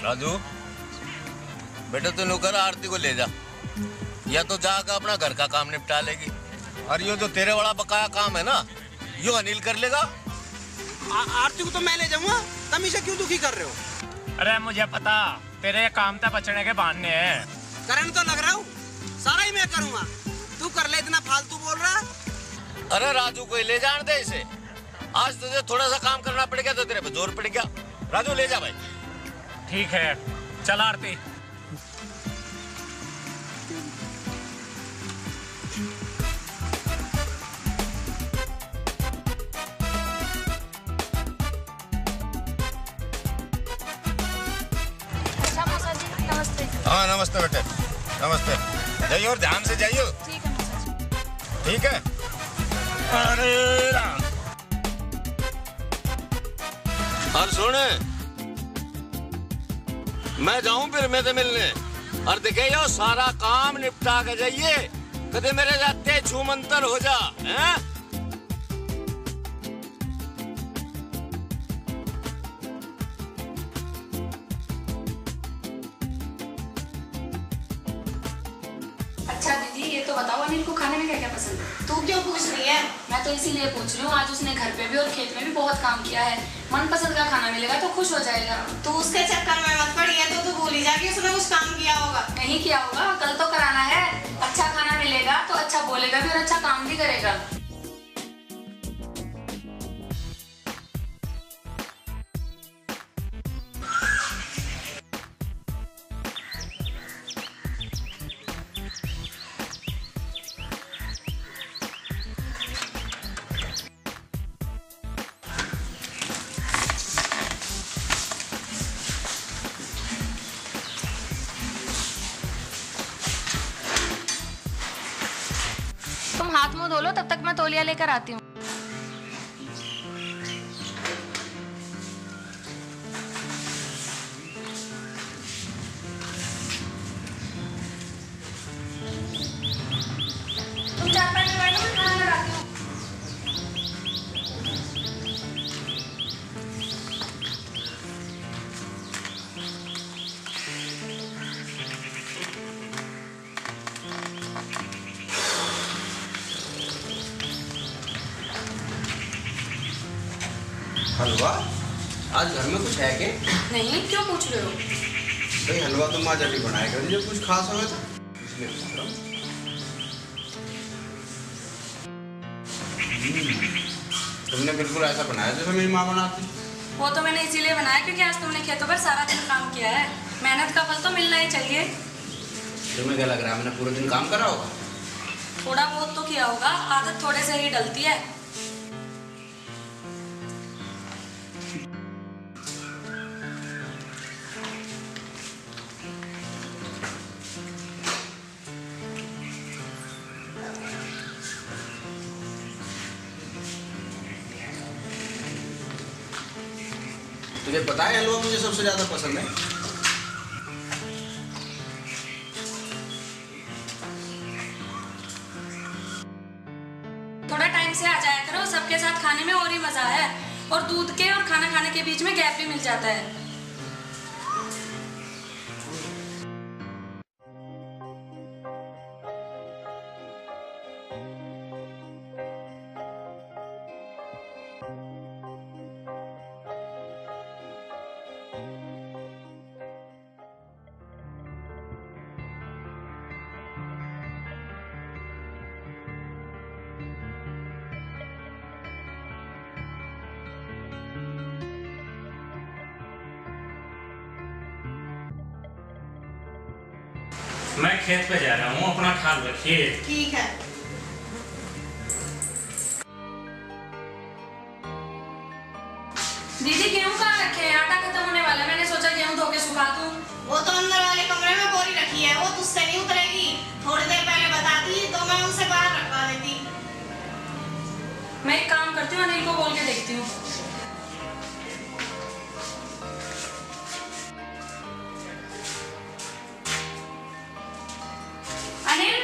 राजू बेटा, तू नौकर आरती को ले जा, या तो जाकर अपना घर का काम निपटा लेगी। और ये जो तेरे वाला बकाया काम है ना, यो अनिल कर लेगा। आरती को तो मैं ले जाऊंगा, तुम इसे क्यों दुखी कर रहे हो? अरे मुझे पता, तेरे काम तक बचने के बहाने हैं। करंट तो लग रहा हूँ, सारा ही मैं करूँगा। तू कर ले, इतना फालतू बोल रहा है। अरे राजू को ले जाने दे इसे। आज तुझे थोड़ा सा काम करना पड़ गया तो तेरे पे जोर पड़ गया। राजू ले जा भाई। ठीक है, चल आरती। अच्छा मौसा जी, नमस्ते। हाँ नमस्ते बेटे, नमस्ते। जाइए और ध्यान से जाइए। ठीक है मौसा जी। ठीक है। अरे राम। और सुन, मैं जाऊं फिर मैं तो मिलने। और देखे यो सारा काम निपटा के जाइए, कदे मेरे जाते छूमंतर हो जा हैं? अच्छा दीदी ये तो बताओ अनिल को खाने में क्या क्या पसंद है? तू क्यों पूछ रही है? मैं तो इसीलिए पूछ रही हूँ, आज उसने घर पे भी और खेत में भी बहुत काम किया है, मनपसंद का खाना मिलेगा तो खुश हो जाएगा। तू उसके चक्कर में मत पड़ी है, तो तू भूल ही जा कि उसने कुछ काम किया होगा। नहीं किया होगा, कल तो कराना है। अच्छा खाना मिलेगा तो अच्छा बोलेगा भी और अच्छा काम भी करेगा। तुम हाथ मुंह धो लो, तब तक मैं तौलिया लेकर आती हूँ। तुम चार पैसे बैठो, मैं खाना लगाती हूँ। हलवा? आज घर में कुछ है क्या? नहीं, क्यों पूछ रहे हो? भाई हलवा तो माँ जब भी बनाएगा जब कुछ खास होगा तो इसलिए पूछ रहा हूँ। तुमने बिल्कुल ऐसा बनाया जैसे मेरी माँ बनाती। वो तो मैंने इसीलिए बनाया क्योंकि आज तुमने खेतों पर सारा दिन काम किया है, मेहनत का फल तो मिलना ही चाहिए। तुम्हें क्या लग रहा है मैंने पूरे दिन काम करा होगा? थोड़ा बहुत तो किया होगा, आदत थोड़े से ही डलती है। तुझे पता है हलवा मुझे सबसे ज्यादा पसंद है? थोड़ा टाइम से आ जाया करो, सबके साथ खाने में और ही मजा है, और दूध के और खाना खाने के बीच में गैप भी मिल जाता है। मैं खेत पे जा रहा हूँ, अपना ख्याल रखिए। ठीक है। दीदी गेहूं कहाँ रखे हैं? आटा खत्म होने वाला है, मैंने सोचा गेहूं धो के सुखा दूं। वो तो अंदर वाले कमरे में बोरी रखी है, वो तुझसे नहीं उतरेगी। थोड़ी देर पहले बताती तो मैं उनसे बाहर रखवा देती। मैं एक काम करती हूँ, अनिल को बोल के देखती हूँ। अनिल,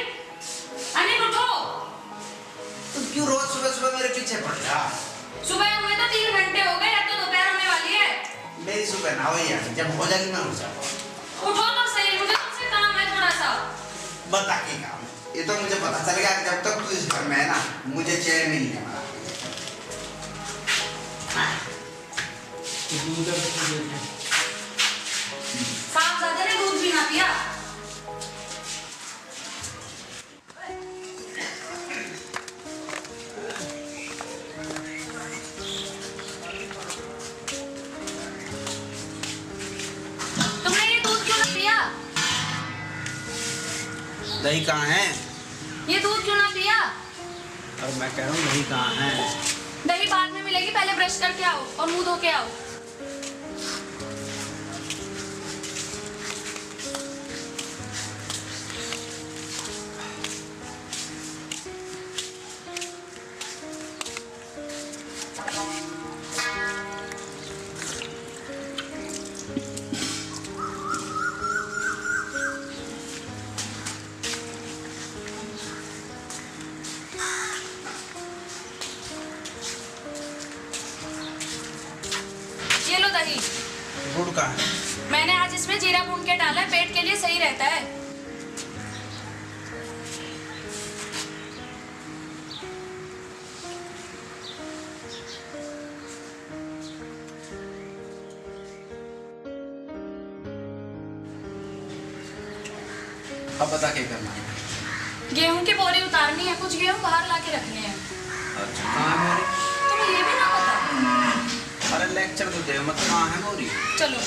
अनिल उठो। तुम क्यों रोज सुबह सुबह मेरे पीछे पड़ रहा? सुबह हुए तो 3 घंटे हो गए, अब तो दोपहर होने वाली है। मेरी सुबह ना हो यार, जब हो जाएगी मैं उठ जाऊंगा। उठो तो सही, मुझे तुमसे काम है थोड़ा सा। बता के काम? ये तो मुझे पता चल गया, जब तक तू इस घर में है ना मुझे चैन नहीं है। साहब ज्यादा ने दूध भी ना पिया। तुमने ये दूध क्यों ना पिया? दही कहाँ है? ये दूध क्यों ना पिया? और मैं कह रहा हूँ दही कहाँ है? दही बाद में मिलेगी, पहले ब्रश करके आओ और मुंह धो के आओ। का है? मैंने आज इसमें जीरा भून के डाला है, पेट के लिए सही रहता है। अब बता क्या करना है? गेहूं की बोरी उतारनी है, कुछ गेहूं बाहर लाके रखने हैं। अच्छा कहाँ है बोरी? तुम्हें ये भी ना पता? अरे लेक्चर तो दे मत, कहाँ है बोरी? चलो।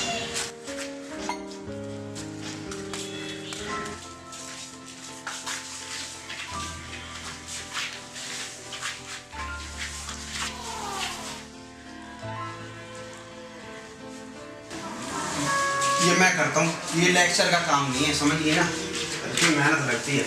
ये मैं करता हूँ, ये लेक्चर का काम नहीं है, समझिए ना, इसमें मेहनत लगती है।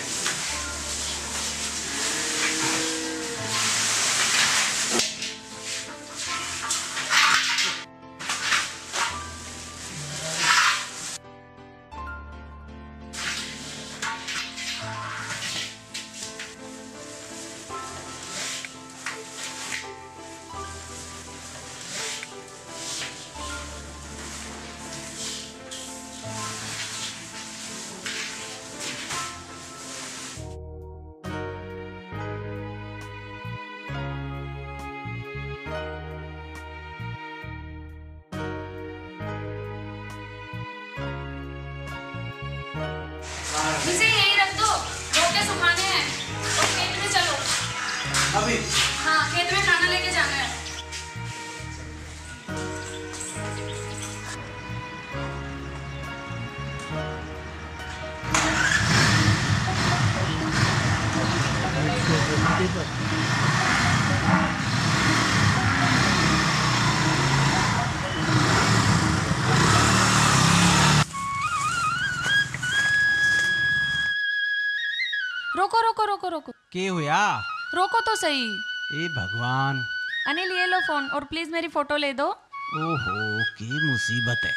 इसे यहीं रख दो, रोटे सुखाने हैं और खेत में चलो। अभी? हाँ, खेत में खाना लेके जाना है। रोको रोको रोको रोको। क्या हुआ? रोको तो सही। ए भगवान। अनिल ये लो फोन और प्लीज मेरी फोटो ले दो। ओहो की मुसीबत है।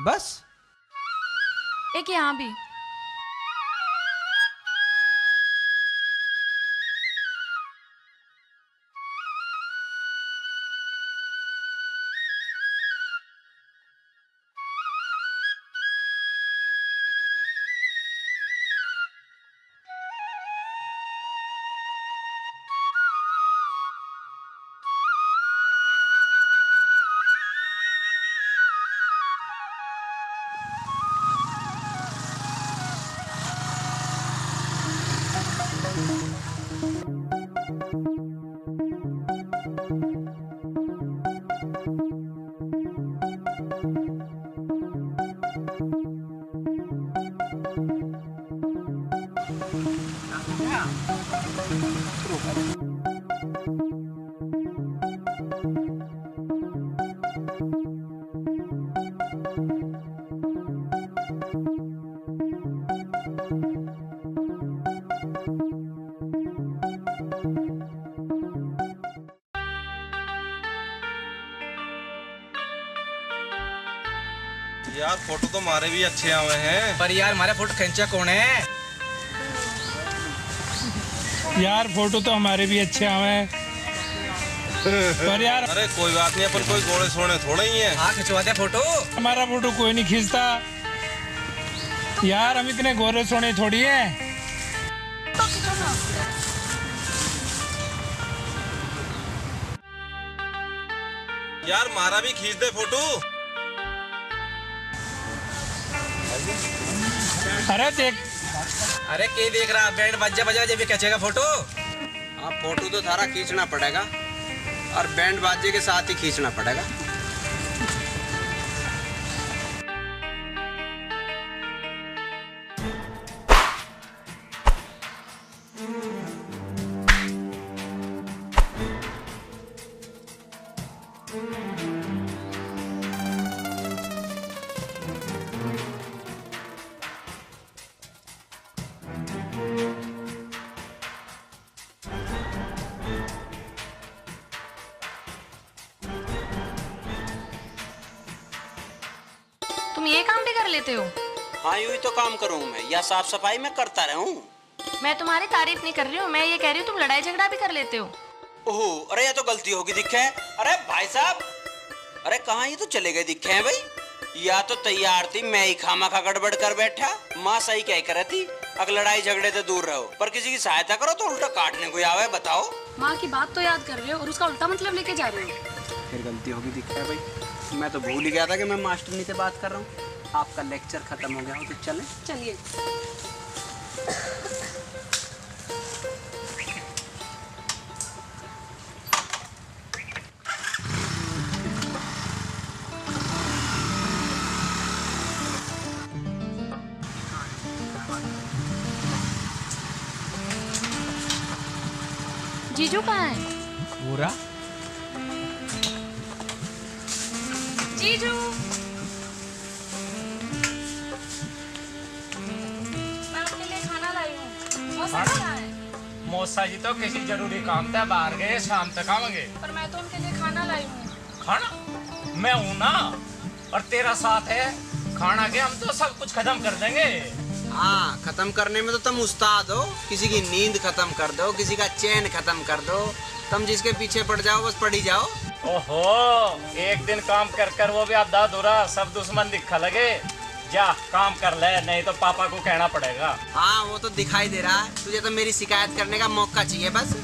बस एक यहाँ भी। यार फोटो तो हमारे भी अच्छे आए हैं। पर यार हमारा फोटो खींचा कौन है? यार फोटो तो हमारे भी अच्छे आए हैं पर यार। अरे कोई बात नहीं, अपन कोई गोड़े सोने थोड़े ही हैं। हाँ खिंचवा दे फोटो। हमारा फोटो कोई नहीं खींचता यार, हम इतने गोरे सोने थोड़ी हैं। यार मारा भी खींच दे फोटो। अरे देख। अरे क्या देख रहा? बैंड बजा बजा जब खींचेगा फोटो। हाँ फोटो तो थारा खींचना पड़ेगा और बैंड बाजे के साथ ही खींचना पड़ेगा। तुम ये काम भी कर लेते हो? हाँ यूं ही तो काम करूँ मैं, या साफ सफाई में करता रहूं। मैं तुम्हारी तारीफ नहीं कर रही हूँ, मैं ये कह रही हूँ तुम लड़ाई झगड़ा भी कर लेते हो। ओहो, अरे ये तो गलती होगी दिखे। अरे भाई साहब, अरे कहाँ ये तो चले गए दिखे हैं भाई। या तो तैयार थी, मैं ही खामा खा गड़बड़ कर बैठा। माँ सही कह कर थी, अगर लड़ाई झगड़े से दूर रहो, पर किसी की सहायता करो तो उल्टा काटने को आवे। बताओ, माँ की बात तो याद कर रहे हो और उसका उल्टा मतलब लेके जा रहे हो। फिर गलती होगी दिख रहा है भाई। मैं तो भूल ही गया था कि मैं मास्टरनी से बात कर रहा हूँ। आपका लेक्चर खत्म हो गया हो तो चले। चलिए। जीजू कहाँ है? पूरा जीजू, मैं आपके लिए खाना लाई हूँ। मौसा कहाँ है? मौसा जी तो किसी जरूरी काम था बाहर गए, शाम तक आवेंगे। पर मैं तो उनके लिए खाना लाई हूँ। खाना? मैं हूँ ना, और तेरा साथ है। खाना के हम तो सब कुछ खत्म कर देंगे। हाँ, खत्म करने में तो तुम उस्ताद हो। किसी की नींद खत्म कर दो, किसी का चैन खत्म कर दो। तुम जिसके पीछे पड़ जाओ बस पड़ ही जाओ। ओहो, एक दिन काम कर कर वो भी आधा अधूरा, सब दुश्मन दिखा लगे। जा काम कर ले, नहीं तो पापा को कहना पड़ेगा। हाँ, वो तो दिखाई दे रहा है। तुझे तो मेरी शिकायत करने का मौका चाहिए बस।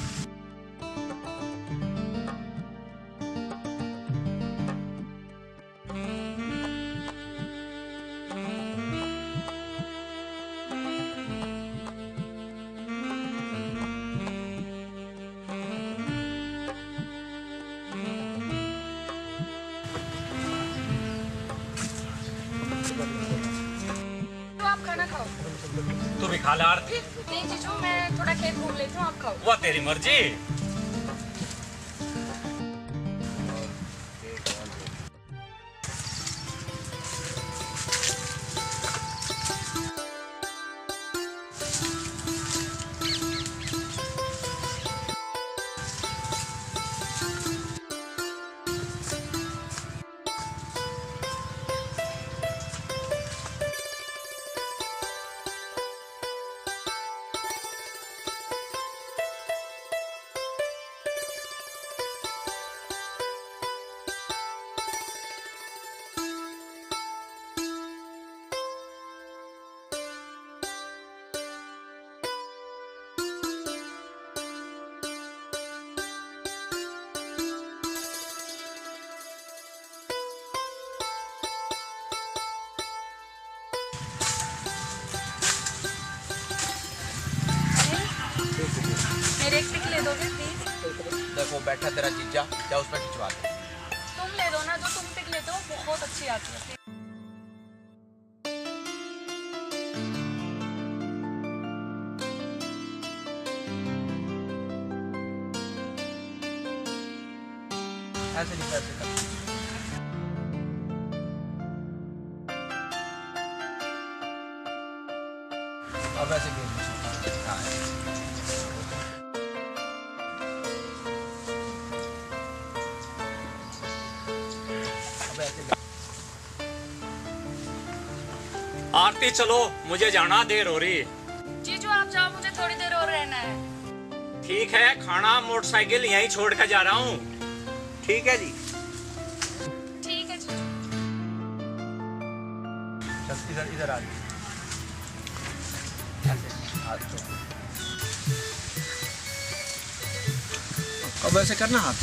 तो आप खाना खाओ। तू भी खा ले आरती। नहीं जीजू, मैं थोड़ा खेत घूम लेती हूँ, आप खाओ। वो तेरी मर्जी। मेरे एक पिक ले दोगे प्लीज? देखो बैठा तेरा जीजा, जा उस पर खिंचवा दे। तुम ले दो ना, जो तुम पिक लेते हो बहुत अच्छी आती है। ऐसे नहीं, ऐसे कर। अब ऐसे गिर। हाँ, अब ऐसे गिर। आरती चलो, मुझे जाना, देर हो रही। जीजू आप जाओ, मुझे थोड़ी देर और रहना है। ठीक है, खाना मोटरसाइकिल यहीं छोड़ कर जा रहा हूँ। ठीक है जी। ठीक है जीजू। चल इधर इधर आ। अब ऐसे करना हाथ।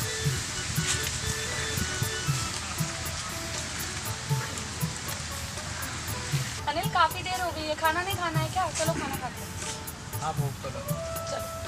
अनिल काफी देर हो गई है, खाना नहीं खाना है क्या? चलो खाना खाते हैं। हाँ, भूख तो लगी। चलो।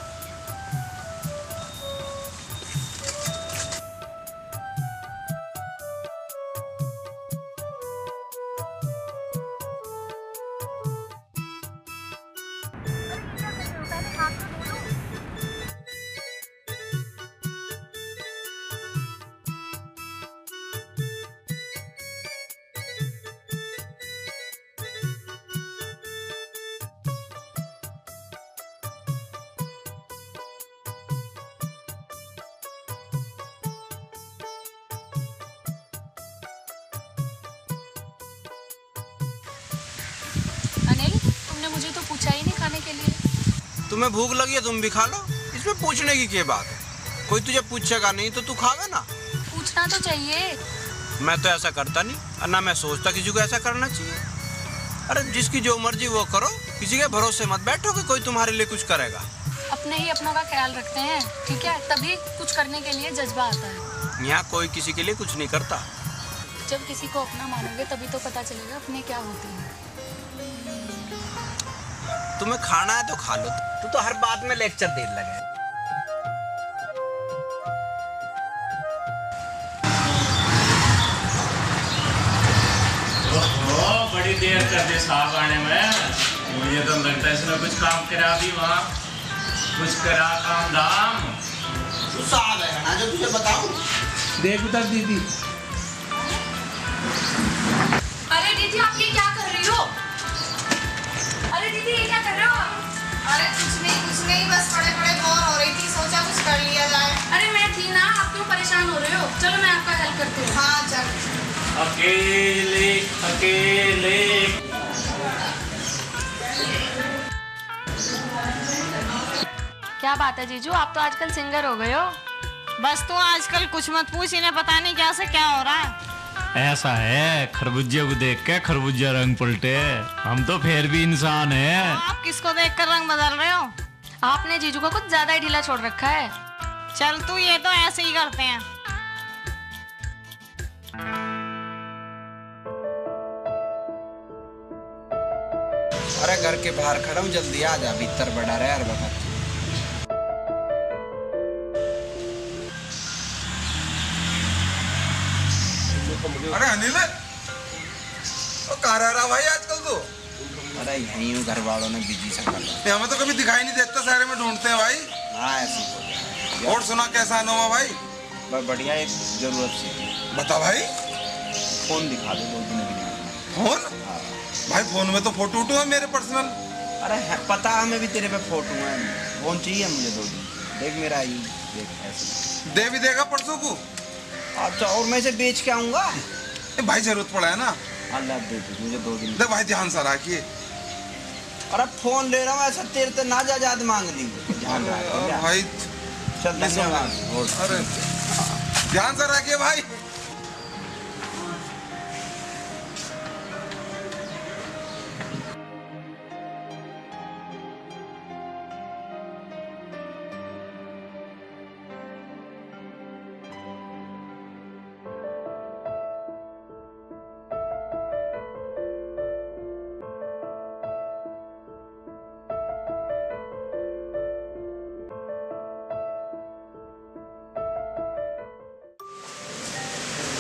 अनिल, तुमने मुझे तो पूछा ही नहीं खाने के लिए। तुम्हें भूख लगी है तुम भी खा लो, इसमें पूछने की क्या बात है? कोई तुझे पूछेगा नहीं तो तू खावे ना। पूछना तो चाहिए। मैं तो ऐसा करता नहीं और ना मैं सोचता किसी को ऐसा करना चाहिए। अरे जिसकी जो मर्जी वो करो, किसी के भरोसे मत बैठो कि कोई तुम्हारे लिए कुछ करेगा। अपने ही अपनों का ख्याल रखते हैं, ठीक है? तभी कुछ करने के लिए जज्बा आता है। यहाँ कोई किसी के लिए कुछ नहीं करता। जब किसी को अपना मानोगे तभी तो पता चलेगा अपने क्या होते हैं। तुम्हें खाना है तो खा लो। तू तो हर बात में लेक्चर देने लगे। बड़ी देर कर दे साहब आने में। मुझे तो लगता है इसने कुछ काम करा भी वहाँ, कुछ करा काम दाम। तू साहब है ना जो तुझे बताऊं। देख उधर दीदी। अरे दीदी आप ये क्या कर रही हो? अरे दीदी ये क्या कर रहे हो? अरे कुछ नहीं, बस पड़े बोर हो रही थी, सोचा कुछ कर लिया जाए। अरे मैं थी ना, आप क्यों परेशान हो रहे हो? चलो मैं आपका हेल्प करती हूँ। हाँ चल। अकेले अकेले। क्या बात है जीजू, आप तो आजकल सिंगर हो गए हो। बस तू आजकल कुछ मत पूछ, इन्हें पता नहीं क्या से क्या हो रहा है। ऐसा है, खरबूजे को देख के खरबूजा रंग पलटे। हम तो फिर भी इंसान हैं। आप किसको देखकर रंग बदल रहे हो? आपने जीजू को कुछ ज्यादा ही ढीला छोड़ रखा है। चल तू, ये तो ऐसे ही करते हैं। अरे घर के बाहर खड़ा हूँ, जल्दी आ जा, भीतर बड़ा रहे यार वक्त। अरे अनिल, कहाँ रह रहा भाई आजकल तो? अरे यहीं हूँ, घर वालों ने बिजी सा कर रहा। हमें तो कभी दिखाई नहीं देता, शहर में ढूंढते हैं भाई। हाँ ऐसी। और सुना कैसा नवा भाई? बस बढ़िया, एक जरूरत सी। बता भाई। फोन दिखा दो, 2 दिन अभी। फोन? भाई फोन में तो फोटो वोटो है मेरे पर्सनल। अरे पता हमें भी तेरे पे फोटो है। फोन चाहिए मुझे 2 दिन। देख मेरा ही देख ऐसे। दे भी देगा परसों को? अच्छा, और मैं इसे बेच के आऊंगा। भाई जरूरत पड़ा है ना। अल्लाह दे मुझे 2 दिन। दे भाई, ध्यान से रखिए। अरे फोन ले रहा हूँ, ऐसा तेरे तो ना जायदाद मांग ली। ध्यान रख भाई। चल धन्यवाद। अरे ध्यान से रखिए भाई।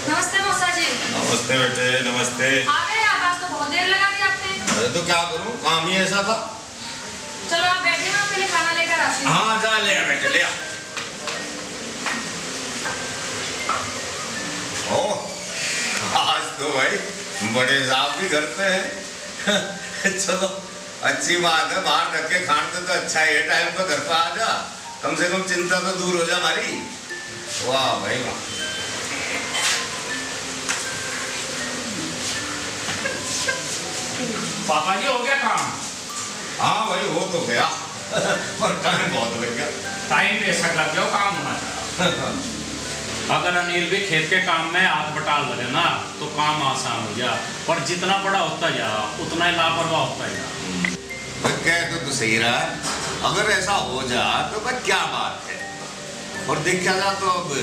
नमस्ते मौसा जी। नमस्ते बेटे, नमस्ते। आ गए आप? आज तो बहुत देर लगा दी आपने। अरे तो क्या करूं, काम ही ऐसा था। चलो आप बैठे, मैं आपके लिए खाना लेकर आती हूँ। हाँ जा ले आ बेटे, ले आ। ओ, आज तो भाई बड़े साहब भी घर पे हैं। चलो अच्छी बात है, बाहर रख के खाने तो अच्छा है। टाइम पे घर पे आ जा, कम से कम चिंता तो दूर हो जा हमारी। वाह भाई वाह। पापा जी हो गया काम? हाँ भाई हो तो गया, पर टाइम बहुत लग गया। टाइम ऐसा लग गया, काम होना चाहिए। अगर अनिल भी खेत के काम में हाथ बटा लगे ना तो काम आसान हो जा, पर जितना बड़ा होता जा उतना ही लापरवाह होता जा। कह तो सही रहा है, अगर ऐसा हो जा तो बस क्या बात है। और देखा जा तो अब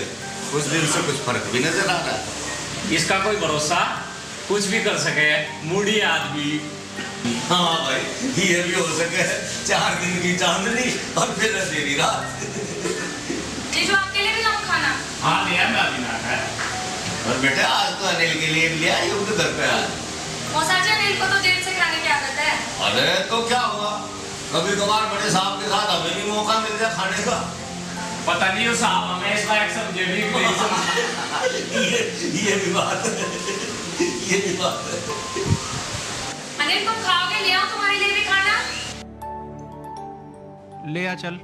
कुछ दिन से कुछ फर्क भी नजर आ रहा है। इसका कोई भरोसा, कुछ भी कर सके मूडी आदमी। हाँ भाई, ये भी हो सके 4 दिन की चांदनी और फिर अंधेरी रात। जीजू आपके लिए भी लाऊं खाना? हाँ लिया, मैं अभी ना है। और बेटा आज तो अनिल के लिए लिया ही उनके घर पे आज। मौसा जी, अनिल को तो देर से खाने की आदत है। अरे तो क्या हुआ, कभी कभार बड़े साहब के साथ हमें भी मौका मिल जाए खाने का। पता नहीं वो साहब हमें इस लायक समझे भी नहीं समझे। ये भी बात है, ये भी बात है। अनिल तुम खाओगे? ले आओ तुम्हारे लिए भी खाना। ले आ चल।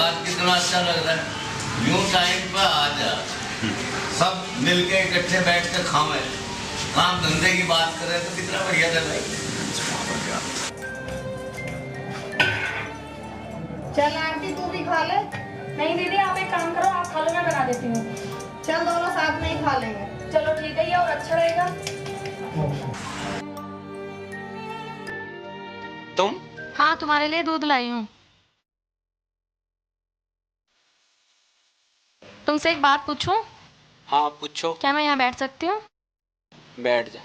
बात कितना अच्छा लग रहा है। यूं टाइम पर आ जा, सब मिलके इकट्ठे बैठ कर खावे, काम धंधे की बात करें तो कितना बढ़िया था भाई। चल आंटी तू भी खा ले। नहीं दीदी आप एक काम करो, आप खा लो, मैं बना देती हूँ। चल दोनों साथ में ही खा लेंगे। चलो ठीक है, ये और अच्छा रहेगा। तुम? हाँ तुम्हारे लिए दूध लाई हूँ। तुमसे एक बात पूछूं? हाँ पूछो। क्या मैं यहाँ बैठ सकती हूँ? बैठ जा।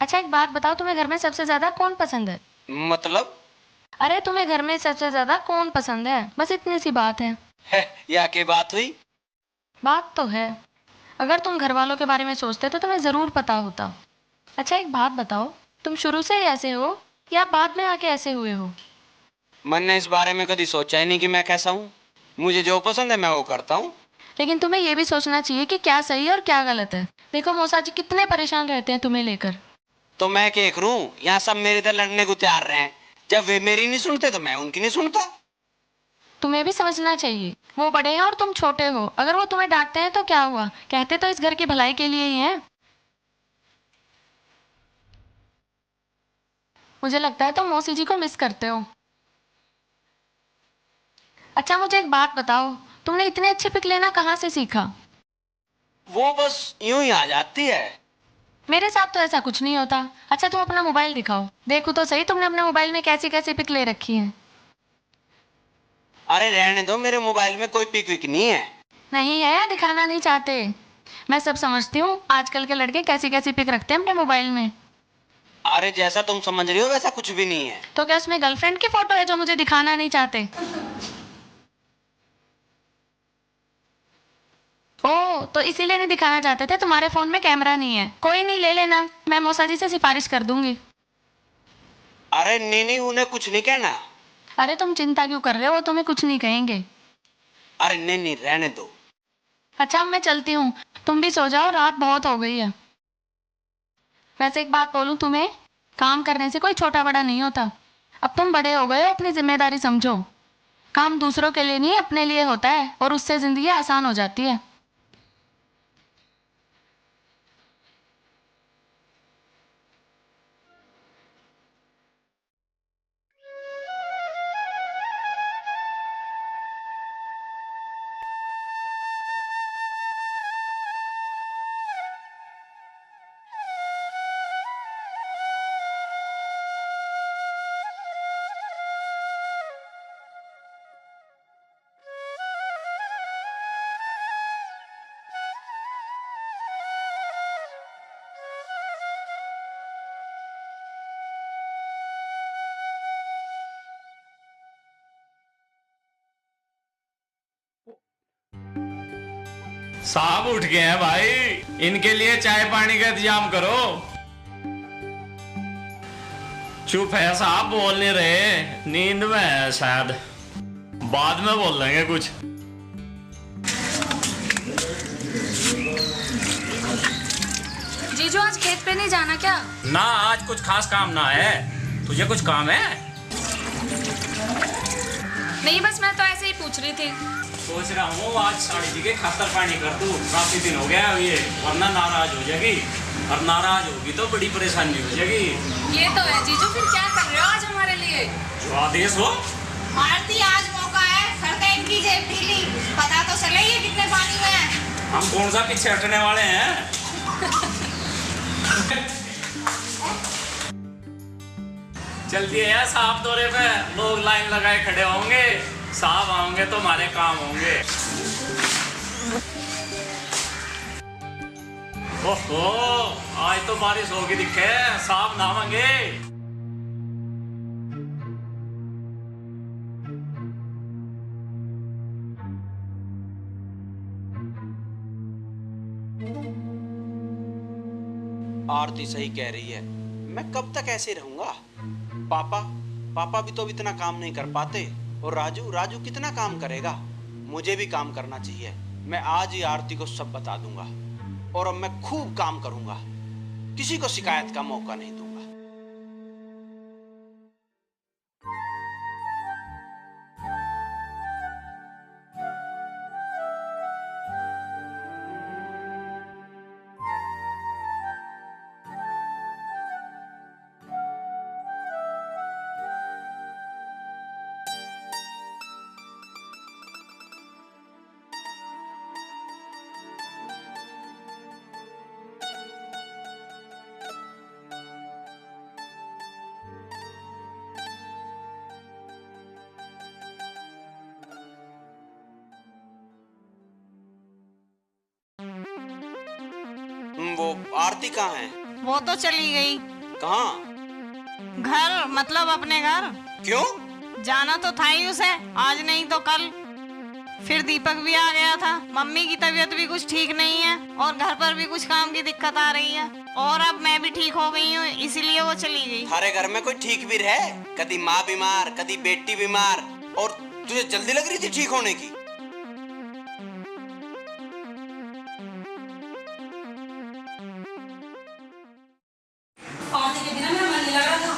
अच्छा एक बात बताओ, तुम्हें घर में सबसे ज्यादा कौन पसंद है? मतलब? अरे तुम्हें घर में सबसे ज्यादा कौन पसंद है, बस इतनी सी बात है। या के बात हुई? बात तो है, अगर तुम घर वालों के बारे में सोचते तो तुम्हें जरूर पता होता। अच्छा एक बात बताओ, तुम शुरू से ही ऐसे हो या बाद में आके ऐसे हुए हो? मैंने इस बारे में कभी सोचा ही नहीं कि मैं कैसा हूँ। मुझे जो पसंद है मैं वो करता हूँ। लेकिन तुम्हें ये भी सोचना चाहिए कि क्या सही है और क्या गलत है। देखो मौसा जी कितने परेशान रहते हैं तुम्हें लेकर। तो मैं क्या करूं, यहाँ सब मेरे इधर लड़ने को तैयार रहे हैं। जब वे मेरी नहीं सुनते तो मैं उनकी नहीं सुनता। तुम्हें भी समझना चाहिए, वो बड़े हैं और तुम छोटे हो। अगर वो तुम्हें डांटते हैं तो क्या हुआ, कहते तो इस घर की भलाई के लिए ही हैं। मुझे लगता है तुम मौसी जी को मिस करते हो। अच्छा मुझे एक बात बताओ, तुमने इतने अच्छे पिक लेना कहाँ से सीखा? वो बस यूं ही आ जाती है। मेरे साथ तो ऐसा कुछ नहीं होता। अच्छा तुम अपना मोबाइल दिखाओ, देखो तो सही तुमने अपने मोबाइल में कैसी कैसी पिक ले रखी है। अरे रहने दो, मेरे मोबाइल में कोई पिक विक नहीं है। नहीं है या दिखाना नहीं चाहते? मैं सब समझती हूँ, आजकल के लड़के कैसी कैसी पिक रखते हैं अपने मोबाइल में। अरे जैसा तुम समझ रही हो वैसा कुछ भी नहीं है। तो क्या उसमें गर्लफ्रेंड की फोटो है जो मुझे दिखाना नहीं चाहते? ओ तो इसीलिए नहीं दिखाना चाहते थे, तुम्हारे फोन में कैमरा नहीं है। कोई नहीं, ले लेना, मैं मौसा जी से सिफारिश कर दूंगी। अरे नहीं नहीं, उन्हें कुछ नहीं कहना। अरे तुम चिंता क्यों कर रहे हो, वो तुम्हें कुछ नहीं कहेंगे। अरे नहीं नहीं रहने दो। अच्छा मैं चलती हूँ, तुम भी सो जाओ, रात बहुत हो गई है। वैसे एक बात बोलूं तुम्हें, काम करने से कोई छोटा बड़ा नहीं होता। अब तुम बड़े हो गए हो, अपनी जिम्मेदारी समझो। काम दूसरों के लिए नहीं अपने लिए होता है, और उससे जिंदगी आसान हो जाती है। साहब उठ गए हैं भाई, इनके लिए चाय पानी का इंतजाम करो। चुप है साहब, बोल नहीं रहे, नींद में है शायद, बाद में बोल लेंगे कुछ। जीजू आज खेत पे नहीं जाना क्या? ना आज कुछ खास काम ना है। तुझे कुछ काम है? नहीं बस मैं तो ऐसे ही पूछ रही थी। सोच रहा हूँ आज साड़ी जी के खातर पानी कर दूं, काफी दिन हो गया ये, वरना नाराज हो जाएगी, और नाराज होगी तो बड़ी परेशानी हो जाएगी। ये तो है जीजू, फिर क्या कर रहे हो आज हमारे लिए? जो आदेश हो। आरती आज मौका है, सड़कें इनकी जेब ढीली, पता तो चले ये कितने पानी में है। हम कौन सा पीछे हटने वाले हैं। चलती है साहब दौरे पे, लोग लाइन लगाए खड़े होंगे, साहब आओगे तो हमारे काम होंगे। ओहो आज तो बारिश होगी दिखे, साहब नहाएंगे। आरती सही कह रही है, मैं कब तक ऐसे रहूंगा। पापा भी तो अब इतना काम नहीं कर पाते, और राजू कितना काम करेगा। मुझे भी काम करना चाहिए। मैं आज ही आरती को सब बता दूंगा, और अब मैं खूब काम करूंगा, किसी को शिकायत का मौका नहीं दूंगा। वो आरती कहाँ है? वो तो चली गई। कहाँ? घर, मतलब अपने घर। क्यों? जाना तो था ही उसे, आज नहीं तो कल। फिर दीपक भी आ गया था। मम्मी की तबीयत भी कुछ ठीक नहीं है और घर पर भी कुछ काम की दिक्कत आ रही है, और अब मैं भी ठीक हो गई हूँ, इसीलिए वो चली गई। हमारे घर में कोई ठीक भी रहे? कभी माँ बीमार, कभी बेटी बीमार, और तुझे जल्दी लग रही थी ठीक होने की। आरती के बिना मेरा मन नहीं लग रहा था,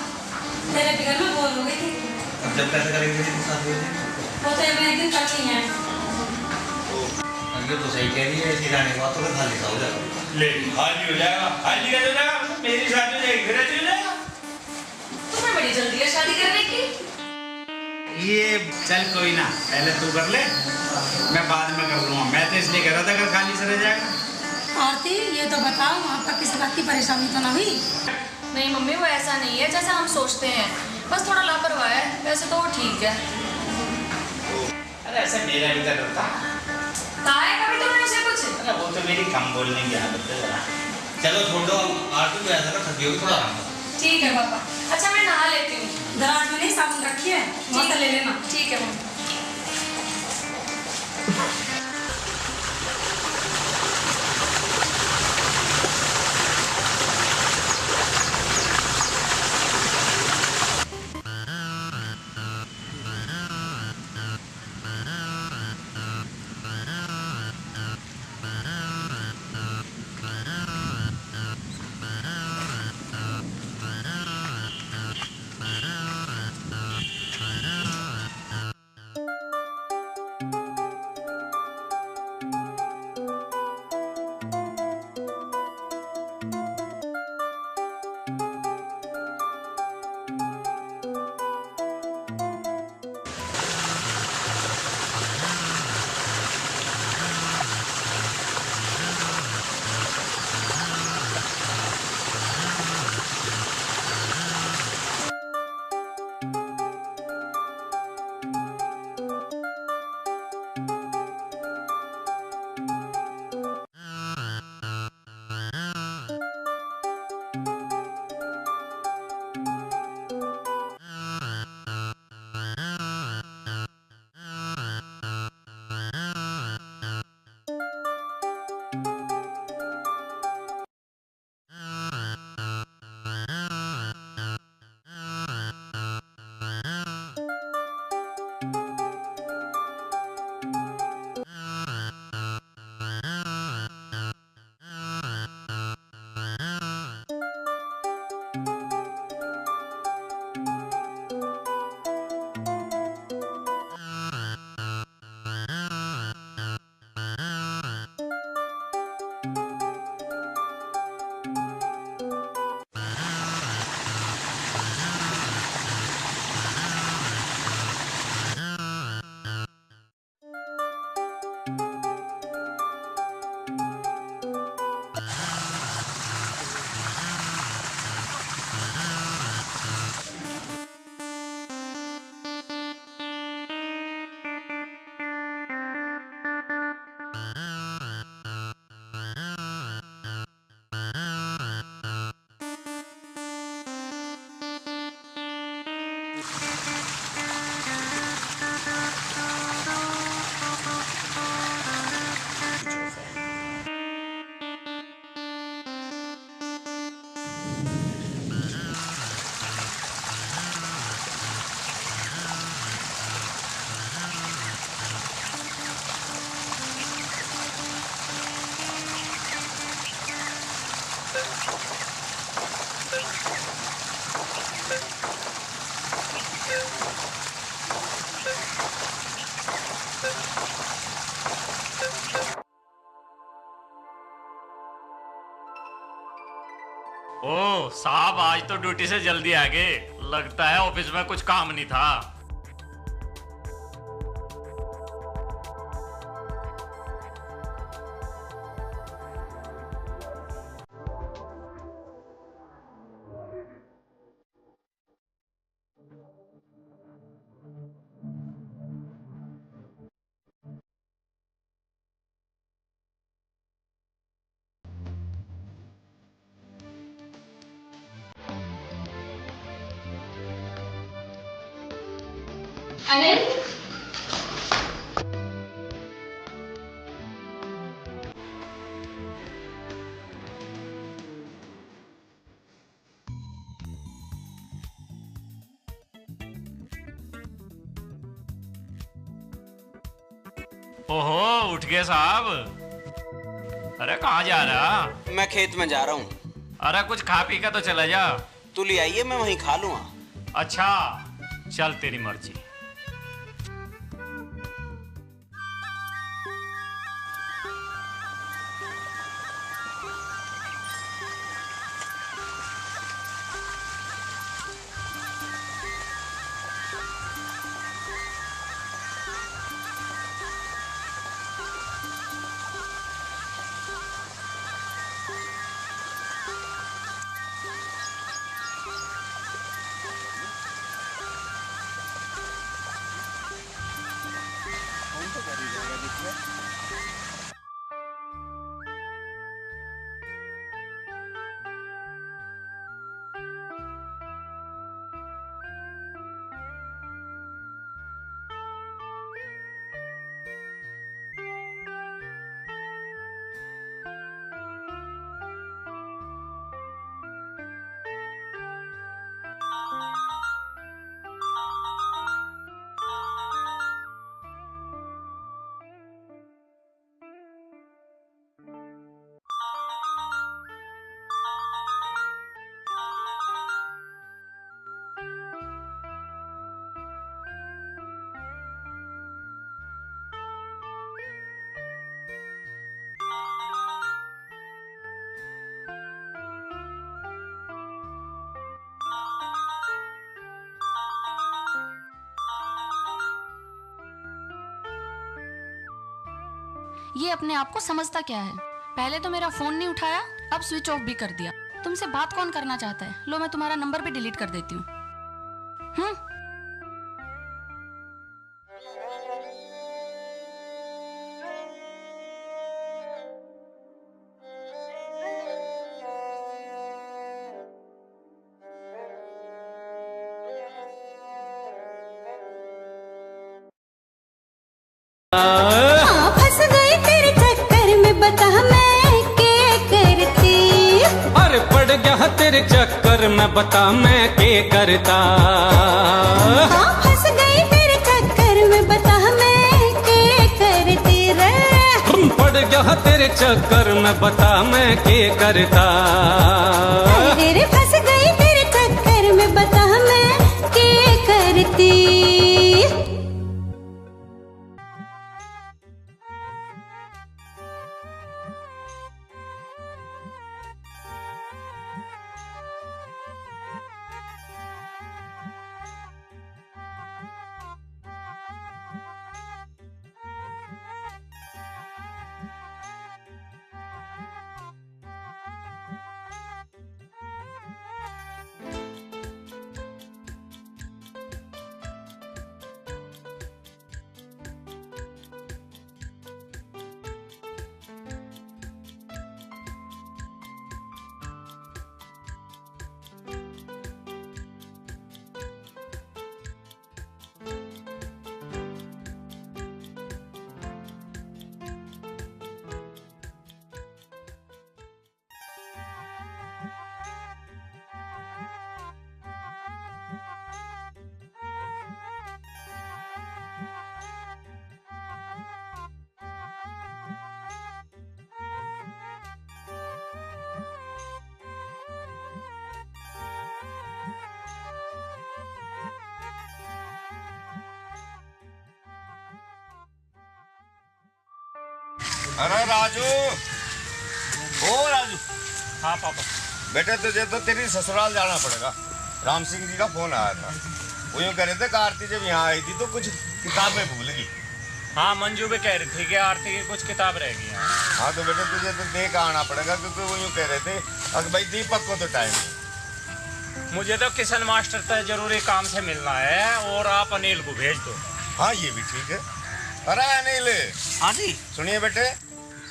तेरे बिगड़ में बोर हो गई थी। अब जब कैसे करेंगे तेरे साथ वो तो एक दिन करनी है। ये तो सही कह रही है, ऐसी रहने के बाद तो फिर खाली सा हो जाएगा। ले खाली हो जाएगा, खाली कैसे हो जाएगा? मेरी शादी हो जाएगी, फिर ऐसे हो जाएगा। तुम्हें बड़ी जल्दी है शादी करने की। ये चल कोई ना, पहले तू कर ले, मैं बाद में कर लूँगा। मैं तो इसलिए कह रहा था अगर खाली से रह जाएगा। आरती ये तो बताओ, आपका किसी बात की परेशानी तो ना हुई? नहीं मम्मी, वो ऐसा नहीं है जैसा हम सोचते हैं, बस थोड़ा लापरवाह है, वैसे तो वो ठीक है। अरे ऐसा मेरा भी कर रहा था। कहा है कभी तुमने उसे कुछ? अरे वो तो मेरी कम बोलने की आदत है जरा। चलो छोड़ो, आरती को ऐसा ना थकी होगी, थोड़ा आराम करो। ठीक है पापा। अच्छा मैं नहा लेती हूँ। दराज में नहीं साबुन रखी है, वहाँ से ले लेना। ठीक है मम्मी। ओह साहब, आज तो ड्यूटी से जल्दी आ गए। लगता है ऑफिस में कुछ काम नहीं था। अनिल ओहो उठ गए साहब। अरे कहाँ जा रहा? मैं खेत में जा रहा हूँ। अरे कुछ खा पी का तो चला जा। तू ले आइए, मैं वहीं खा लूँगा। अच्छा चल तेरी मर्जी। ये अपने आप को समझता क्या है? पहले तो मेरा फोन नहीं उठाया, अब स्विच ऑफ भी कर दिया। तुमसे बात कौन करना चाहता है? लो मैं तुम्हारा नंबर भी डिलीट कर देती हूँ। फंस गई तेरे चक्कर में, बता मैं क्या करती। अरे पड़ गया तेरे चक्कर में, बता मैं क्या करता। फंस गई तेरे चक्कर में, बता मैं क्या करती रे। पड़ गया तेरे चक्कर में, बता मैं क्या करता। अरे फंस गई तेरे चक्कर में, बता मैं क्या करती। अरे राजू, ओ राजू। हाँ पापा। बेटे तुझे तो तेरी ससुराल जाना पड़ेगा। राम सिंह जी का फोन आया था, वो यूँ कह रहे थे कि आरती जब यहाँ आई थी तो कुछ किताबें भूल गई। हाँ मंजू भी कह रही थी कि आरती की कुछ किताब रह गई। हाँ तो बेटे तुझे तो देख आना पड़ेगा, क्योंकि वो यूँ कह रहे थे अगर भाई दीपक को तो टाइम नहीं। मुझे तो किशन मास्टर से जरूरी काम से मिलना है, और आप अनिल को भेज दो। हाँ ये भी ठीक है। अरे अनिल। हाँ जी। सुनिए बेटे,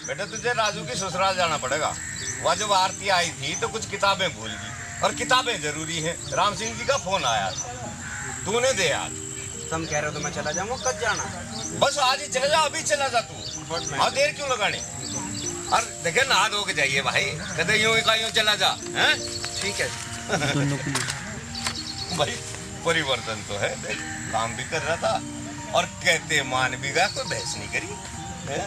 बेटे तुझे राजू की ससुराल जाना पड़ेगा। वह जब आरती आई थी तो कुछ किताबें भूल गई, और किताबें जरूरी हैं। राम सिंह जी का फोन आया था, तूने दे आज। तुम कह रहे हो तो मैं चला जाऊंगा, कब जाना? बस आज ही चला जा, अभी चला जा तू। और देर क्यों लगानी? और देखे नहा धो के जाइए भाई, कदे यूं चला जा। हैं? ठीक है। भाई परिवर्तन तो है, देख काम भी कर रहा था और कहते मान भी गया, कोई बहस नहीं करी है?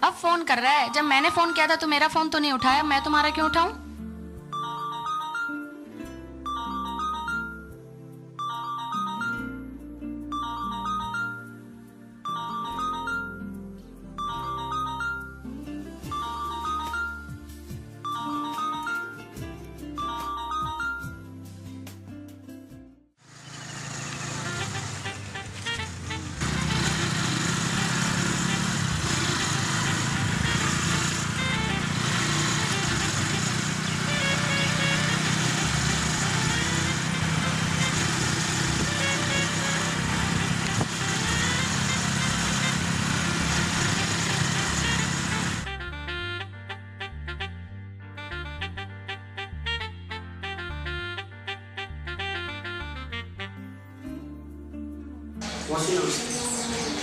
अब फोन कर रहा है, जब मैंने फोन किया था तो मेरा फोन तो नहीं उठाया, मैं तुम्हारा क्यों उठाऊं?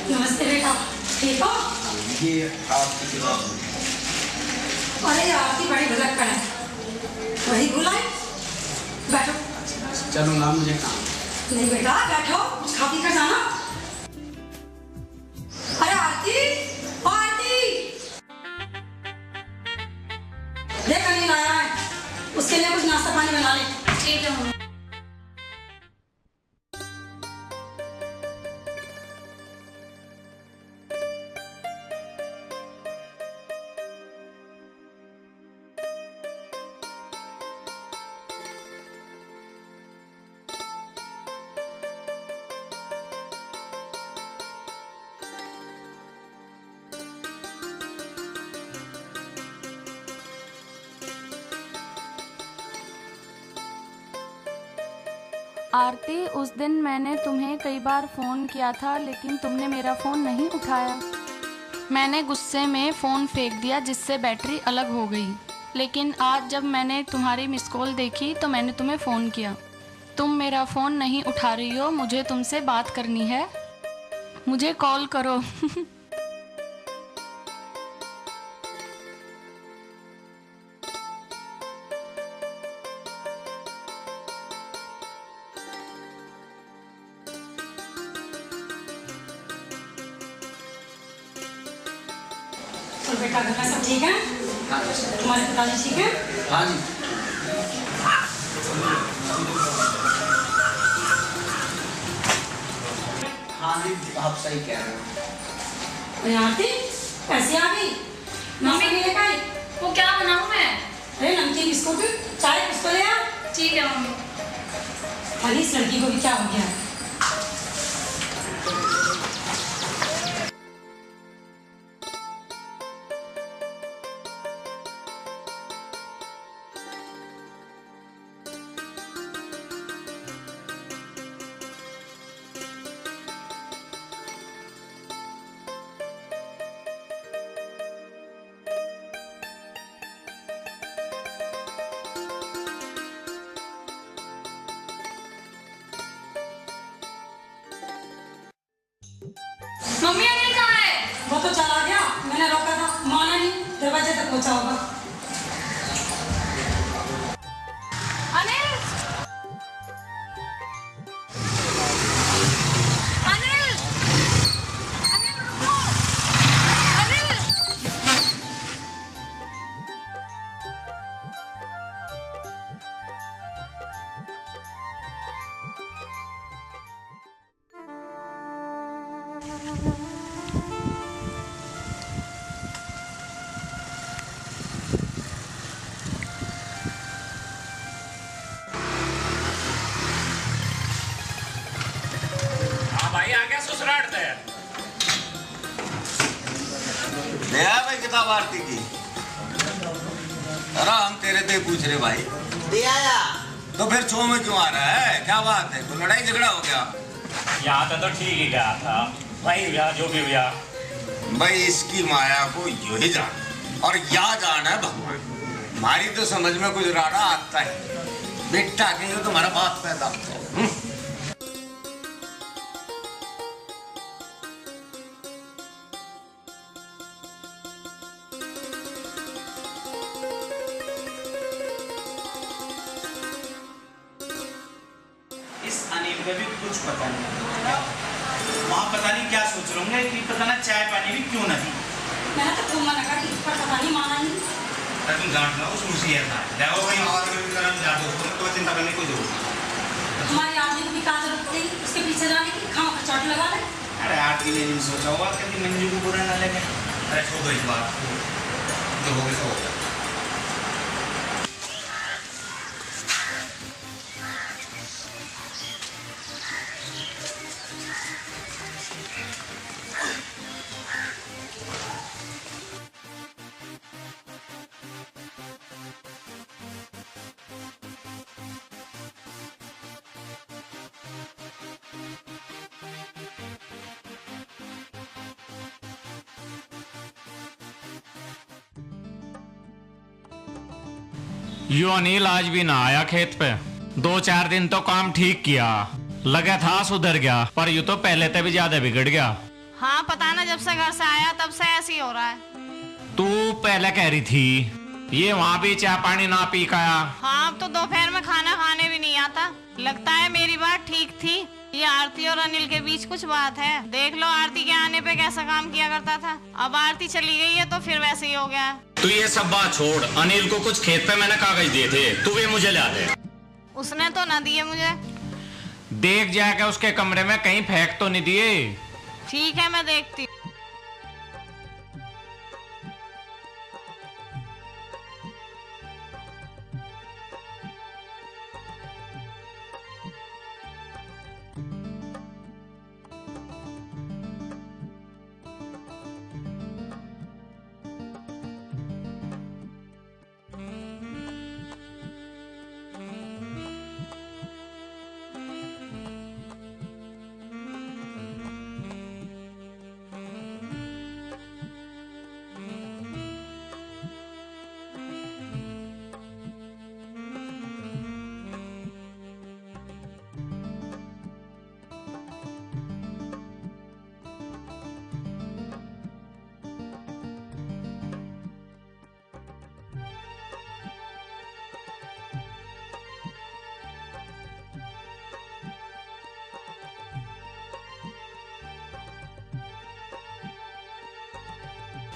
नमस्ते बेटा, ठीक हो? ये आपकी किताब। अरे आपकी बड़ी भुलक्कड़ है, वही बुलाए। बैठो। चलूंगा, मुझे काम। नहीं बेटा बैठो, कुछ खा पी कर जाना। अरे आरती, आरती देख अनिल आया है, उसके लिए कुछ नाश्ता पानी बना ले। ठीक है मम्मी। आरती, उस दिन मैंने तुम्हें कई बार फ़ोन किया था लेकिन तुमने मेरा फ़ोन नहीं उठाया। मैंने गुस्से में फ़ोन फेंक दिया जिससे बैटरी अलग हो गई, लेकिन आज जब मैंने तुम्हारी मिस कॉल देखी तो मैंने तुम्हें फ़ोन किया। तुम मेरा फ़ोन नहीं उठा रही हो, मुझे तुमसे बात करनी है, मुझे कॉल करो। और बेटा घर में सब ठीक है? तुम्हारे पिताजी ठीक है? हाँ जी। हाँ जी, आप सही कह रहे हो। अरे आरती कैसे आ गई? मम्मी ने लेकर आई। वो क्या बनाऊं मैं? अरे नमकीन बिस्कुट, चाय कुछ तो ले आ। ठीक है मम्मी। अरे इस लड़की को भी क्या हो गया? मम्मी अनिल कहाँ है? वो तो चला गया, मैंने रोका था, माना नहीं, दरवाजे तक पहुंचा होगा। अनिल! अनिल! अनिल रुको! अनिल! ले आया भाई किताब आरती की? अरे हम तेरे से पूछ रहे भाई। दे आया। तो फिर छो में क्यों आ रहा है? क्या बात है? कोई लड़ाई झगड़ा हो गया? यहाँ तो ठीक ही गया था भाई, भैया जो भी भैया। भाई इसकी माया को यूं ही जान और या जाना है भगवान। हमारी तो समझ में कुछ राड़ा आता है बेटा के जो तुम्हारा बाप पैदा। इस अनिल का भी कुछ पता नहीं, वहाँ पता नहीं क्या सोच रहे होंगे कि पता ना चाय पानी भी क्यों नहीं। मैंने तो खूब मना करा, पर पता नहीं माना नहीं। तुम जान लो उस मुझे था देखो भाई और भी करम जा दो, तो चिंता करने की जरूरत नहीं। हमारी आदमी को भी कहा जरूरत पड़ी उसके पीछे जाने की, खाओ का चोट लगा ले। अरे आरती ने नहीं सोचा होगा कभी मंजू को बुरा ना लगे। अरे छोड़ो इस बात को, जो हो गया सो हो गया। यो अनिल आज भी ना आया खेत पे। 2-4 दिन तो काम ठीक किया, लगा था सुधर गया, पर यू तो पहले से भी ज्यादा बिगड़ गया। हाँ पता ना, जब से घर से आया तब से ऐसे ही हो रहा है। तू पहले कह रही थी ये वहाँ भी चाय पानी ना पी खाया। हाँ अब तो दोपहर में खाना खाने भी नहीं आता। लगता है मेरी बात ठीक थी, ये आरती और अनिल के बीच कुछ बात है। देख लो आरती के आने पे कैसा काम किया करता था, अब आरती चली गई है तो फिर वैसे ही हो गया। तू ये सब बात छोड़, अनिल को कुछ खेत पे मैंने कागज दिए थे, तू वे मुझे ला दे। उसने तो ना दिए मुझे। देख जाके उसके कमरे में कहीं फेंक तो नहीं दिए। ठीक है मैं देखती हूँ।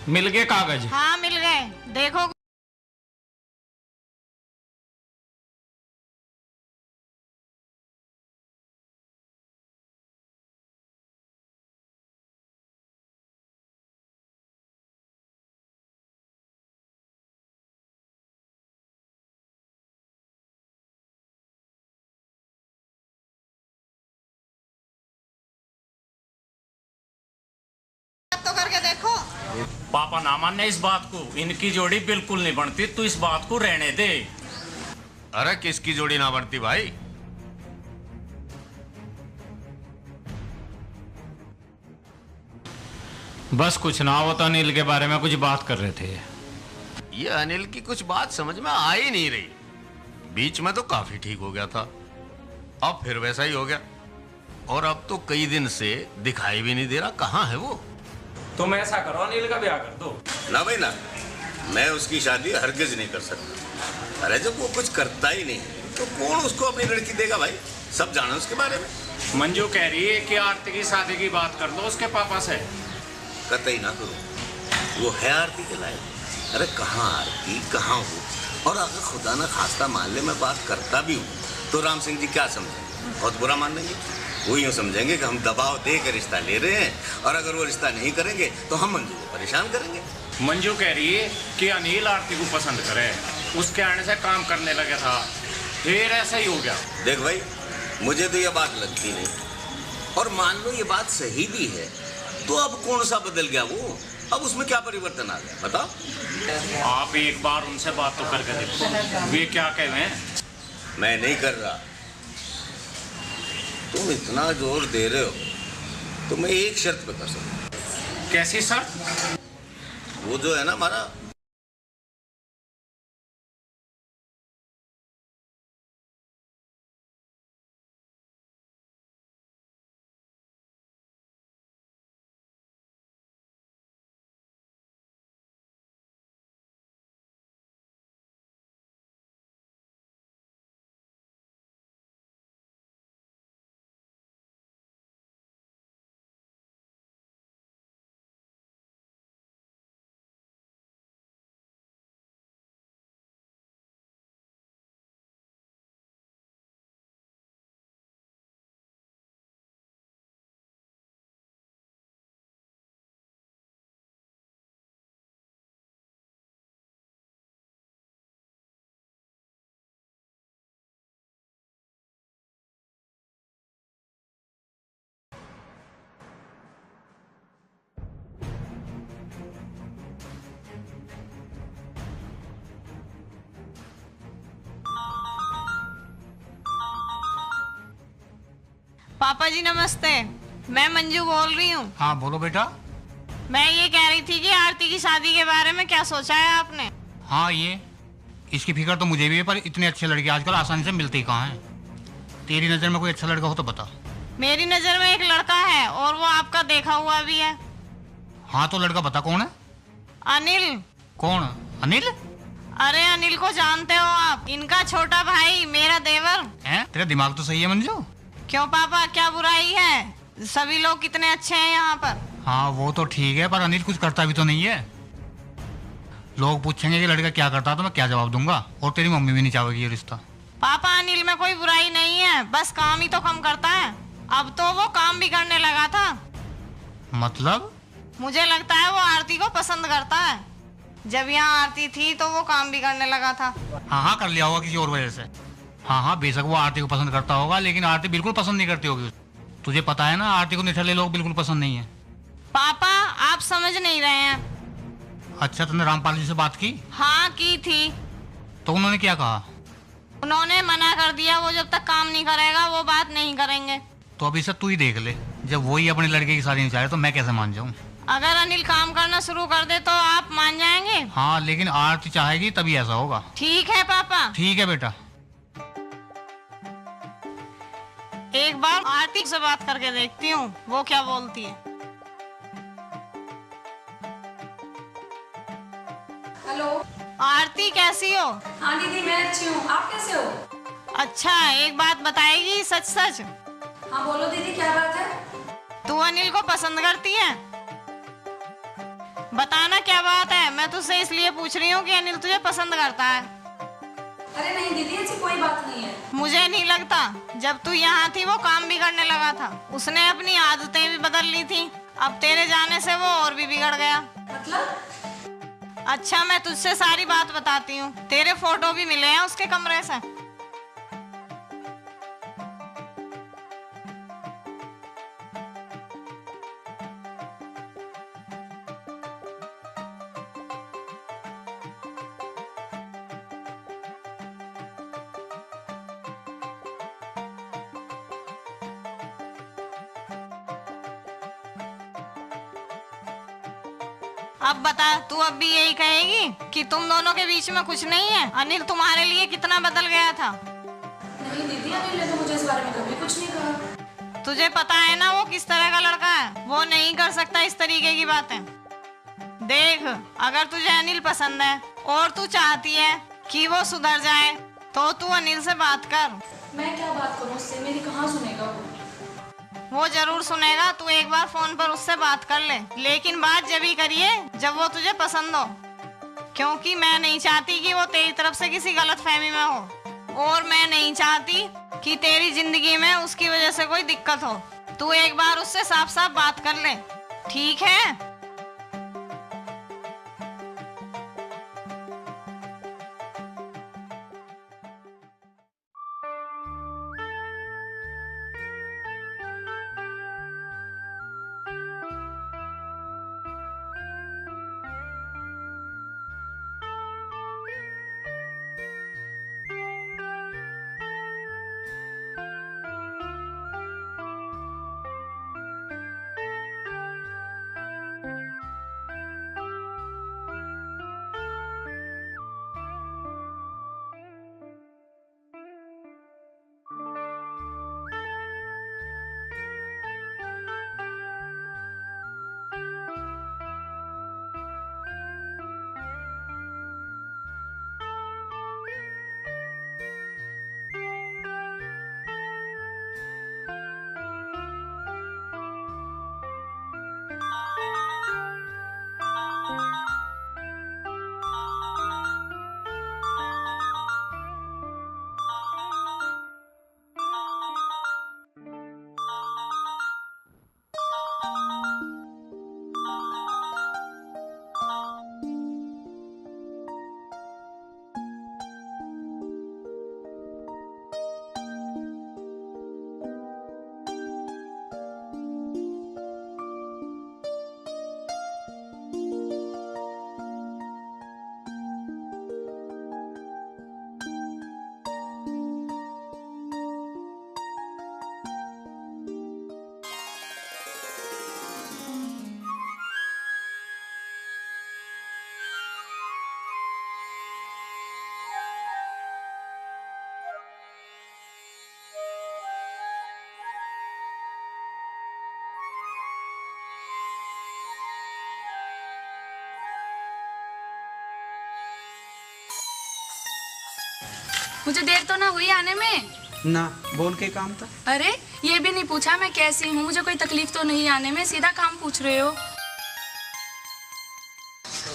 मिल गए कागज? हाँ मिल गए, देखो। तो करके देखो। पापा ना माने इस बात को, इनकी जोड़ी बिल्कुल नहीं बनती, तू इस बात को रहने दे। अरे किसकी जोड़ी ना बनती भाई? बस कुछ ना हो तो अनिल के बारे में कुछ बात कर रहे थे। ये अनिल की कुछ बात समझ में आ ही नहीं रही। बीच में तो काफी ठीक हो गया था, अब फिर वैसा ही हो गया, और अब तो कई दिन से दिखाई भी नहीं दे रहा। कहाँ है वो? तुम ऐसा करो अनिल का ब्याह कर दो। ना भाई ना, मैं उसकी शादी हरगिज नहीं कर सकता। अरे जब वो कुछ करता ही नहीं तो कौन उसको अपनी लड़की देगा भाई? सब जाना उसके बारे में। मंजू कह रही है कि आरती की शादी की बात कर दो उसके पापा से। कतई ना करो, वो है आरती के लायक। अरे कहाँ आरती, कहाँ वो? और अगर खुदा ना खास्ता मान ले मैं बात करता भी हूँ तो राम सिंह जी क्या समझेंगे? बहुत बुरा मान लेंगे। वो यूँ समझेंगे कि हम दबाव दे कर रिश्ता ले रहे हैं, और अगर वो रिश्ता नहीं करेंगे तो हम मंजू को परेशान करेंगे। मंजू कह रही है कि अनिल आरती को पसंद करे, उसके आने से काम करने लगा था, फिर ऐसा ही हो गया। देख भाई, मुझे तो ये बात लगती नहीं, और मान लो ये बात सही भी है तो अब कौन सा बदल गया वो? अब उसमें क्या परिवर्तन आ गया बताओ? आप एक बार उनसे बात तो करके देखो, वे क्या कह रहे हैं। मैं नहीं कर रहा। तुम इतना जोर दे रहे हो तो मैं एक शर्त पे कर सकता हूँ। कैसी शर्त? वो जो है ना हमारा पापा जी नमस्ते, मैं मंजू बोल रही हूँ। हाँ बोलो बेटा। मैं ये कह रही थी कि आरती की शादी के बारे में क्या सोचा है आपने? हाँ ये इसकी फिक्र तो मुझे भी है, पर इतने अच्छे लड़के आजकल आसानी से मिलते ही कहाँ हैं। तेरी नज़र में कोई अच्छा लड़का हो तो बता। मेरी नज़र में एक लड़का है और वो आपका देखा हुआ भी है। हाँ तो लड़का बता कौन है? अनिल। कौन अनिल? अरे अनिल को जानते हो आप, इनका छोटा भाई, मेरा देवर है। तेरा दिमाग तो सही है मंजू। क्यों पापा, क्या बुराई है? सभी लोग कितने अच्छे हैं यहाँ पर। हाँ वो तो ठीक है, पर अनिल कुछ करता भी तो नहीं है। लोग पूछेंगे कि लड़का क्या करता है तो मैं क्या जवाब दूंगा, और तेरी मम्मी भी नहीं चाहेगी ये रिश्ता। पापा अनिल में कोई बुराई नहीं है, बस काम ही तो कम करता है। अब तो वो काम भी करने लगा था। मतलब? मुझे लगता है वो आरती को पसंद करता है। जब यहाँ आरती थी तो वो काम भी करने लगा था। हाँ कर लिया होगा किसी और वजह से। हाँ बेशक वो आरती को पसंद करता होगा, लेकिन आरती बिल्कुल पसंद नहीं करती होगी। तुझे पता है ना आरती को निठल्ले लोग बिल्कुल पसंद नहीं है। पापा आप समझ नहीं रहे हैं। अच्छा तुमने रामपाल जी से बात की? हाँ की थी। तो उन्होंने क्या कहा? उन्होंने मना कर दिया, वो जब तक काम नहीं करेगा वो बात नहीं करेंगे। तो अभी से तू ही देख ले, जब वही अपने लड़के की शादी नहीं चाहे तो मैं कैसे मान जाऊँ? अगर अनिल काम करना शुरू कर दे तो आप मान जाएंगे? हाँ लेकिन आरती चाहेगी तभी ऐसा होगा। ठीक है पापा। ठीक है बेटा। एक बार आरती से बात करके देखती हूँ वो क्या बोलती है। हेलो आरती कैसी हो? हाँ दीदी मैं अच्छी हूँ, आप कैसे हो? अच्छा एक बात बताएगी सच सच? हाँ बोलो दीदी क्या बात है? तू अनिल को पसंद करती है? बताना क्या बात है, मैं तुझसे इसलिए पूछ रही हूँ कि अनिल तुझे पसंद करता है। अरे नहीं दीदी ऐसी कोई बात नहीं है। मुझे नहीं लगता, जब तू यहाँ थी वो काम भी करने लगा था, उसने अपनी आदतें भी बदल ली थी। अब तेरे जाने से वो और भी बिगड़ गया। मतलब? अच्छा मैं तुझसे सारी बात बताती हूँ, तेरे फोटो भी मिले हैं उसके कमरे से। अब बता, तू अब भी यही कहेगी कि तुम दोनों के बीच में कुछ नहीं है? अनिल तुम्हारे लिए कितना बदल गया था। नहीं दीदी अनिल ने तो मुझे इस बारे में कभी कुछ नहीं कहा। तुझे पता है ना वो किस तरह का लड़का है, वो नहीं कर सकता इस तरीके की बातें। देख अगर तुझे अनिल पसंद है और तू चाहती है कि वो सुधर जाए तो तू अनिल से बात कर। मैं क्या बात करूँ उससे, मेरी कहाँ सुनेगा वो जरूर सुनेगा, तू एक बार फोन पर उससे बात कर ले, लेकिन बात जब ही करिए जब वो तुझे पसंद हो, क्योंकि मैं नहीं चाहती कि वो तेरी तरफ से किसी गलतफहमी में हो, और मैं नहीं चाहती कि तेरी जिंदगी में उसकी वजह से कोई दिक्कत हो। तू एक बार उससे साफ साफ बात कर ले, ठीक है? मुझे देर तो ना हुई आने में? ना, बोल के काम था। अरे ये भी नहीं पूछा मैं कैसी हूँ, मुझे कोई तकलीफ तो नहीं आने में, सीधा काम पूछ रहे हो।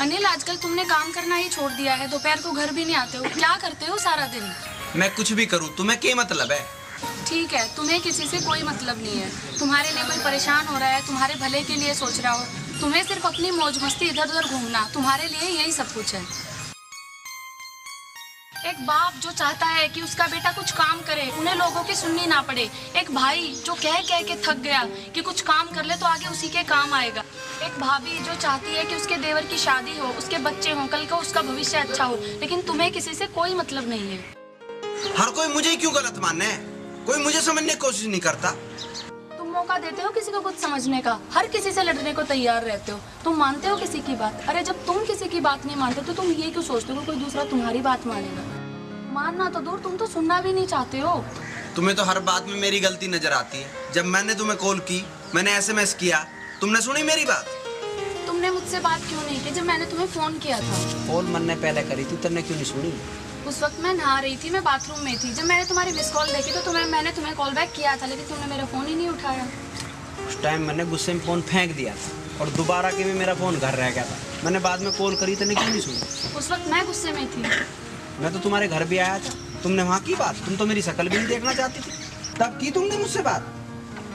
अनिल आजकल तुमने काम करना ही छोड़ दिया है, दोपहर को घर भी नहीं आते हो, क्या करते हो सारा दिन? मैं कुछ भी करूँ तुम्हें क्या मतलब है? ठीक है, तुम्हें किसी से कोई मतलब नहीं है। तुम्हारे लिए कोई परेशान हो रहा है, तुम्हारे भले के लिए सोच रहा हो, तुम्हें सिर्फ अपनी मौज मस्ती इधर उधर घूमना, तुम्हारे लिए यही सब कुछ है। एक बाप जो चाहता है कि उसका बेटा कुछ काम करे, उन्हें लोगों की सुननी ना पड़े। एक भाई जो कह कह के थक गया कि कुछ काम कर ले तो आगे उसी के काम आएगा। एक भाभी जो चाहती है कि उसके देवर की शादी हो, उसके बच्चे हों, कल को उसका भविष्य अच्छा हो, लेकिन तुम्हें किसी से कोई मतलब नहीं है। हर कोई मुझे ही क्यों गलत मानना है? कोई मुझे समझने की कोशिश नहीं करता। तुम मौका देते हो किसी को कुछ समझने का, हर किसी से लड़ने को तैयार रहते हो। तुम मानते हो किसी की बात? अरे जब तुम किसी की बात नहीं मानते तो तुम ये क्यों सोचते हो कोई दूसरा तुम्हारी बात मानेगा? मानना तो दूर, तुम तो सुनना भी नहीं चाहते हो। तुम्हें तो हर बात में मेरी गलती नजर आती है। जब मैंने तुम्हें कॉल की, मैंने SMS किया, तुमने सुनी मेरी बात? तुमने मुझसे बात क्यों नहीं की जब मैंने तुम्हें फोन किया था? कॉल मैंने पहले करी थी, तुमने क्यों नहीं सुनी? उस वक्त मैं नहा रही थी, मैं बाथरूम में थी। जब मैंने तुम्हारी मिस कॉल देखी तो मैंने तुम्हें कॉल बैक किया था, लेकिन तुमने मेरा फोन ही नहीं उठाया। उस टाइम मैंने गुस्से में फोन फेंक दिया था और दोबारा के भी मेरा फोन घर रह गया था। मैंने बाद में कॉल करी, तुमने क्यों नहीं सुनी? उस वक्त मैं गुस्से में थी। मैं तो तुम्हारे घर भी आया था, तुमने वहाँ की बात? तुम तो मेरी शक्ल भी नहीं देखना चाहती थी, तब की तुमने मुझसे बात?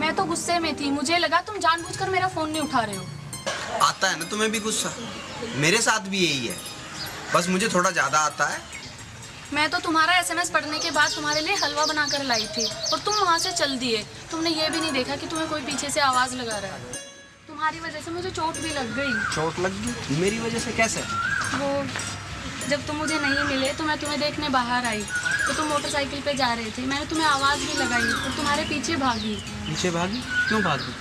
मैं तो गुस्से में थी, मुझे लगा तुम जानबूझकर मेरा फोन नहीं उठा रहे हो। आता है ना तुम्हें भी गुस्सा, मेरे साथ भी यही है, बस मुझे थोड़ा ज्यादा आता है। मैं तो तुम्हारा SMS पढ़ने के बाद तुम्हारे लिए हलवा बनाकर लाई थी और तुम वहाँ से चल दिए। तुमने ये भी नहीं देखा कि तुम्हें कोई पीछे से आवाज लगा रहा है। तुम्हारी वजह से मुझे चोट भी लग गई। चोट लग गई? मेरी वजह से कैसे? वो जब तुम मुझे नहीं मिले तो मैं तुम्हें देखने बाहर आई तो तुम मोटरसाइकिल पे जा रहे थे। मैंने तुम्हें आवाज भी लगाई और तुम्हारे पीछे भागी। पीछे भागी? क्यों भागी?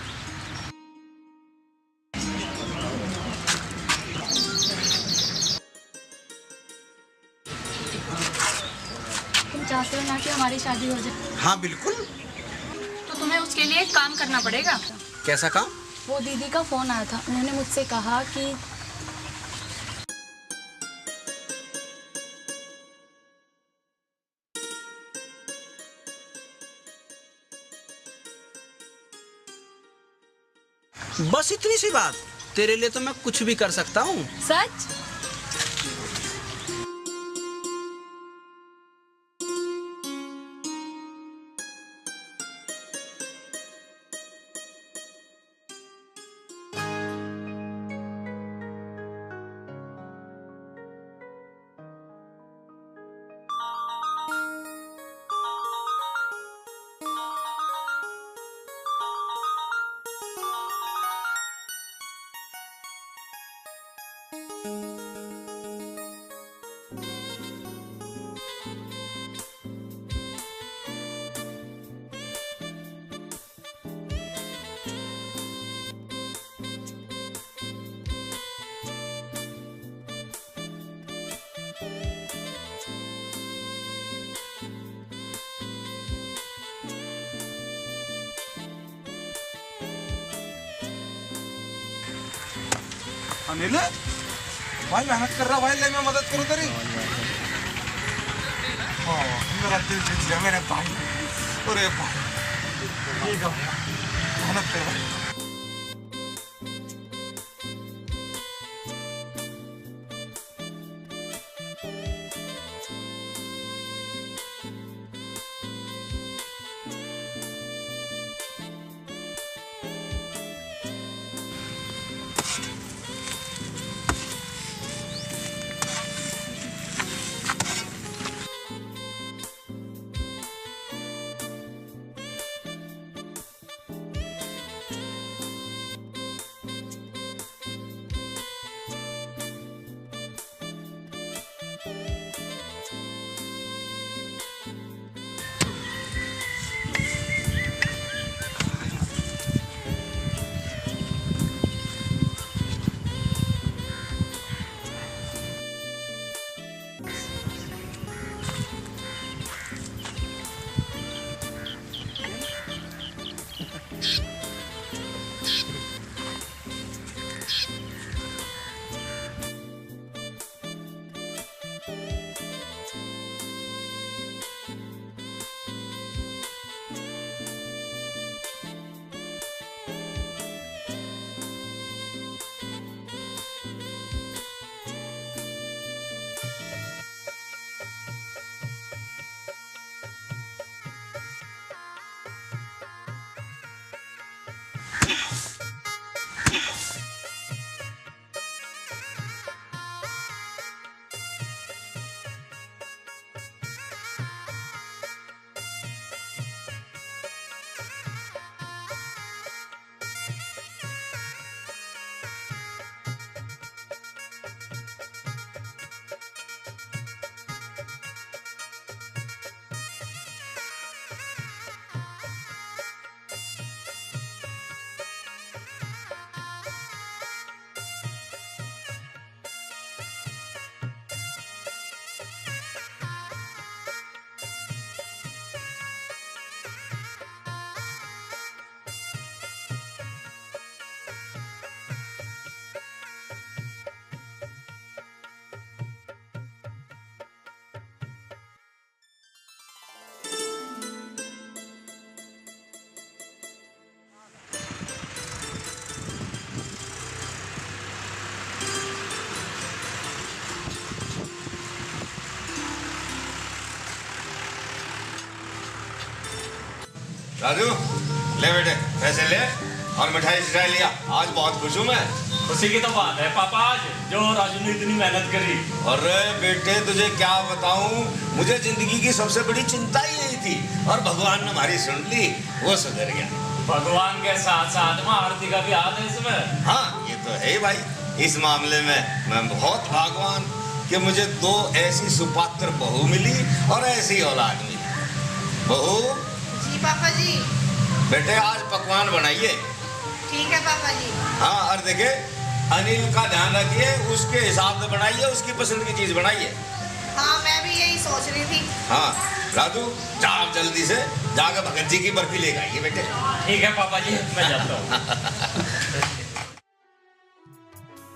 तुम चाहते हो ना कि हमारी शादी हो जाए? हाँ बिल्कुल। तो तुम्हें उसके लिए एक काम करना पड़ेगा। कैसा काम? वो दीदी का फोन आया था, उन्होंने मुझसे कहा कि बस इतनी सी बात? तेरे लिए तो मैं कुछ भी कर सकता हूँ। सच? अनिल भाई मेहनत कर रहा भाई, ले मैं मदद करूं तेरी। मेरा दिल जीत गया मेरे भाई। अरे भाई ठीक है, मेहनत कर भाई। राजू ले बेटे पैसे ले और मिठाई सिठाई लिया। आज बहुत खुश हूँ मैं। खुशी की तो बात है पापा आज जो राजू ने इतनी मेहनत करी। अरे बेटे तुझे क्या बताऊं, मुझे जिंदगी की सबसे बड़ी चिंता ही यही थी और भगवान ने हमारी सुन ली, वो सुधर गया। भगवान के साथ साथ में आरती का भी हाथ है इसमें। हाँ ये तो है भाई। इस मामले में मैं बहुत भाग्यवान कि मुझे 2 ऐसी सुपात्र बहू मिली और ऐसी औलाद मिली। बहू जी पापा जी। बेटे आज पकवान बनाइए। ठीक है पापा जी। हाँ और देखे अनिल का ध्यान रखिए, उसके हिसाब से बनाइए, उसकी पसंद की चीज बनाइए। हाँ मैं भी यही सोच रही थी। हाँ राजू जाओ जल्दी से जाकर भगत जी की बर्फी लेकर आइए बेटे। ठीक है पापा जी मैं जाता हूँ।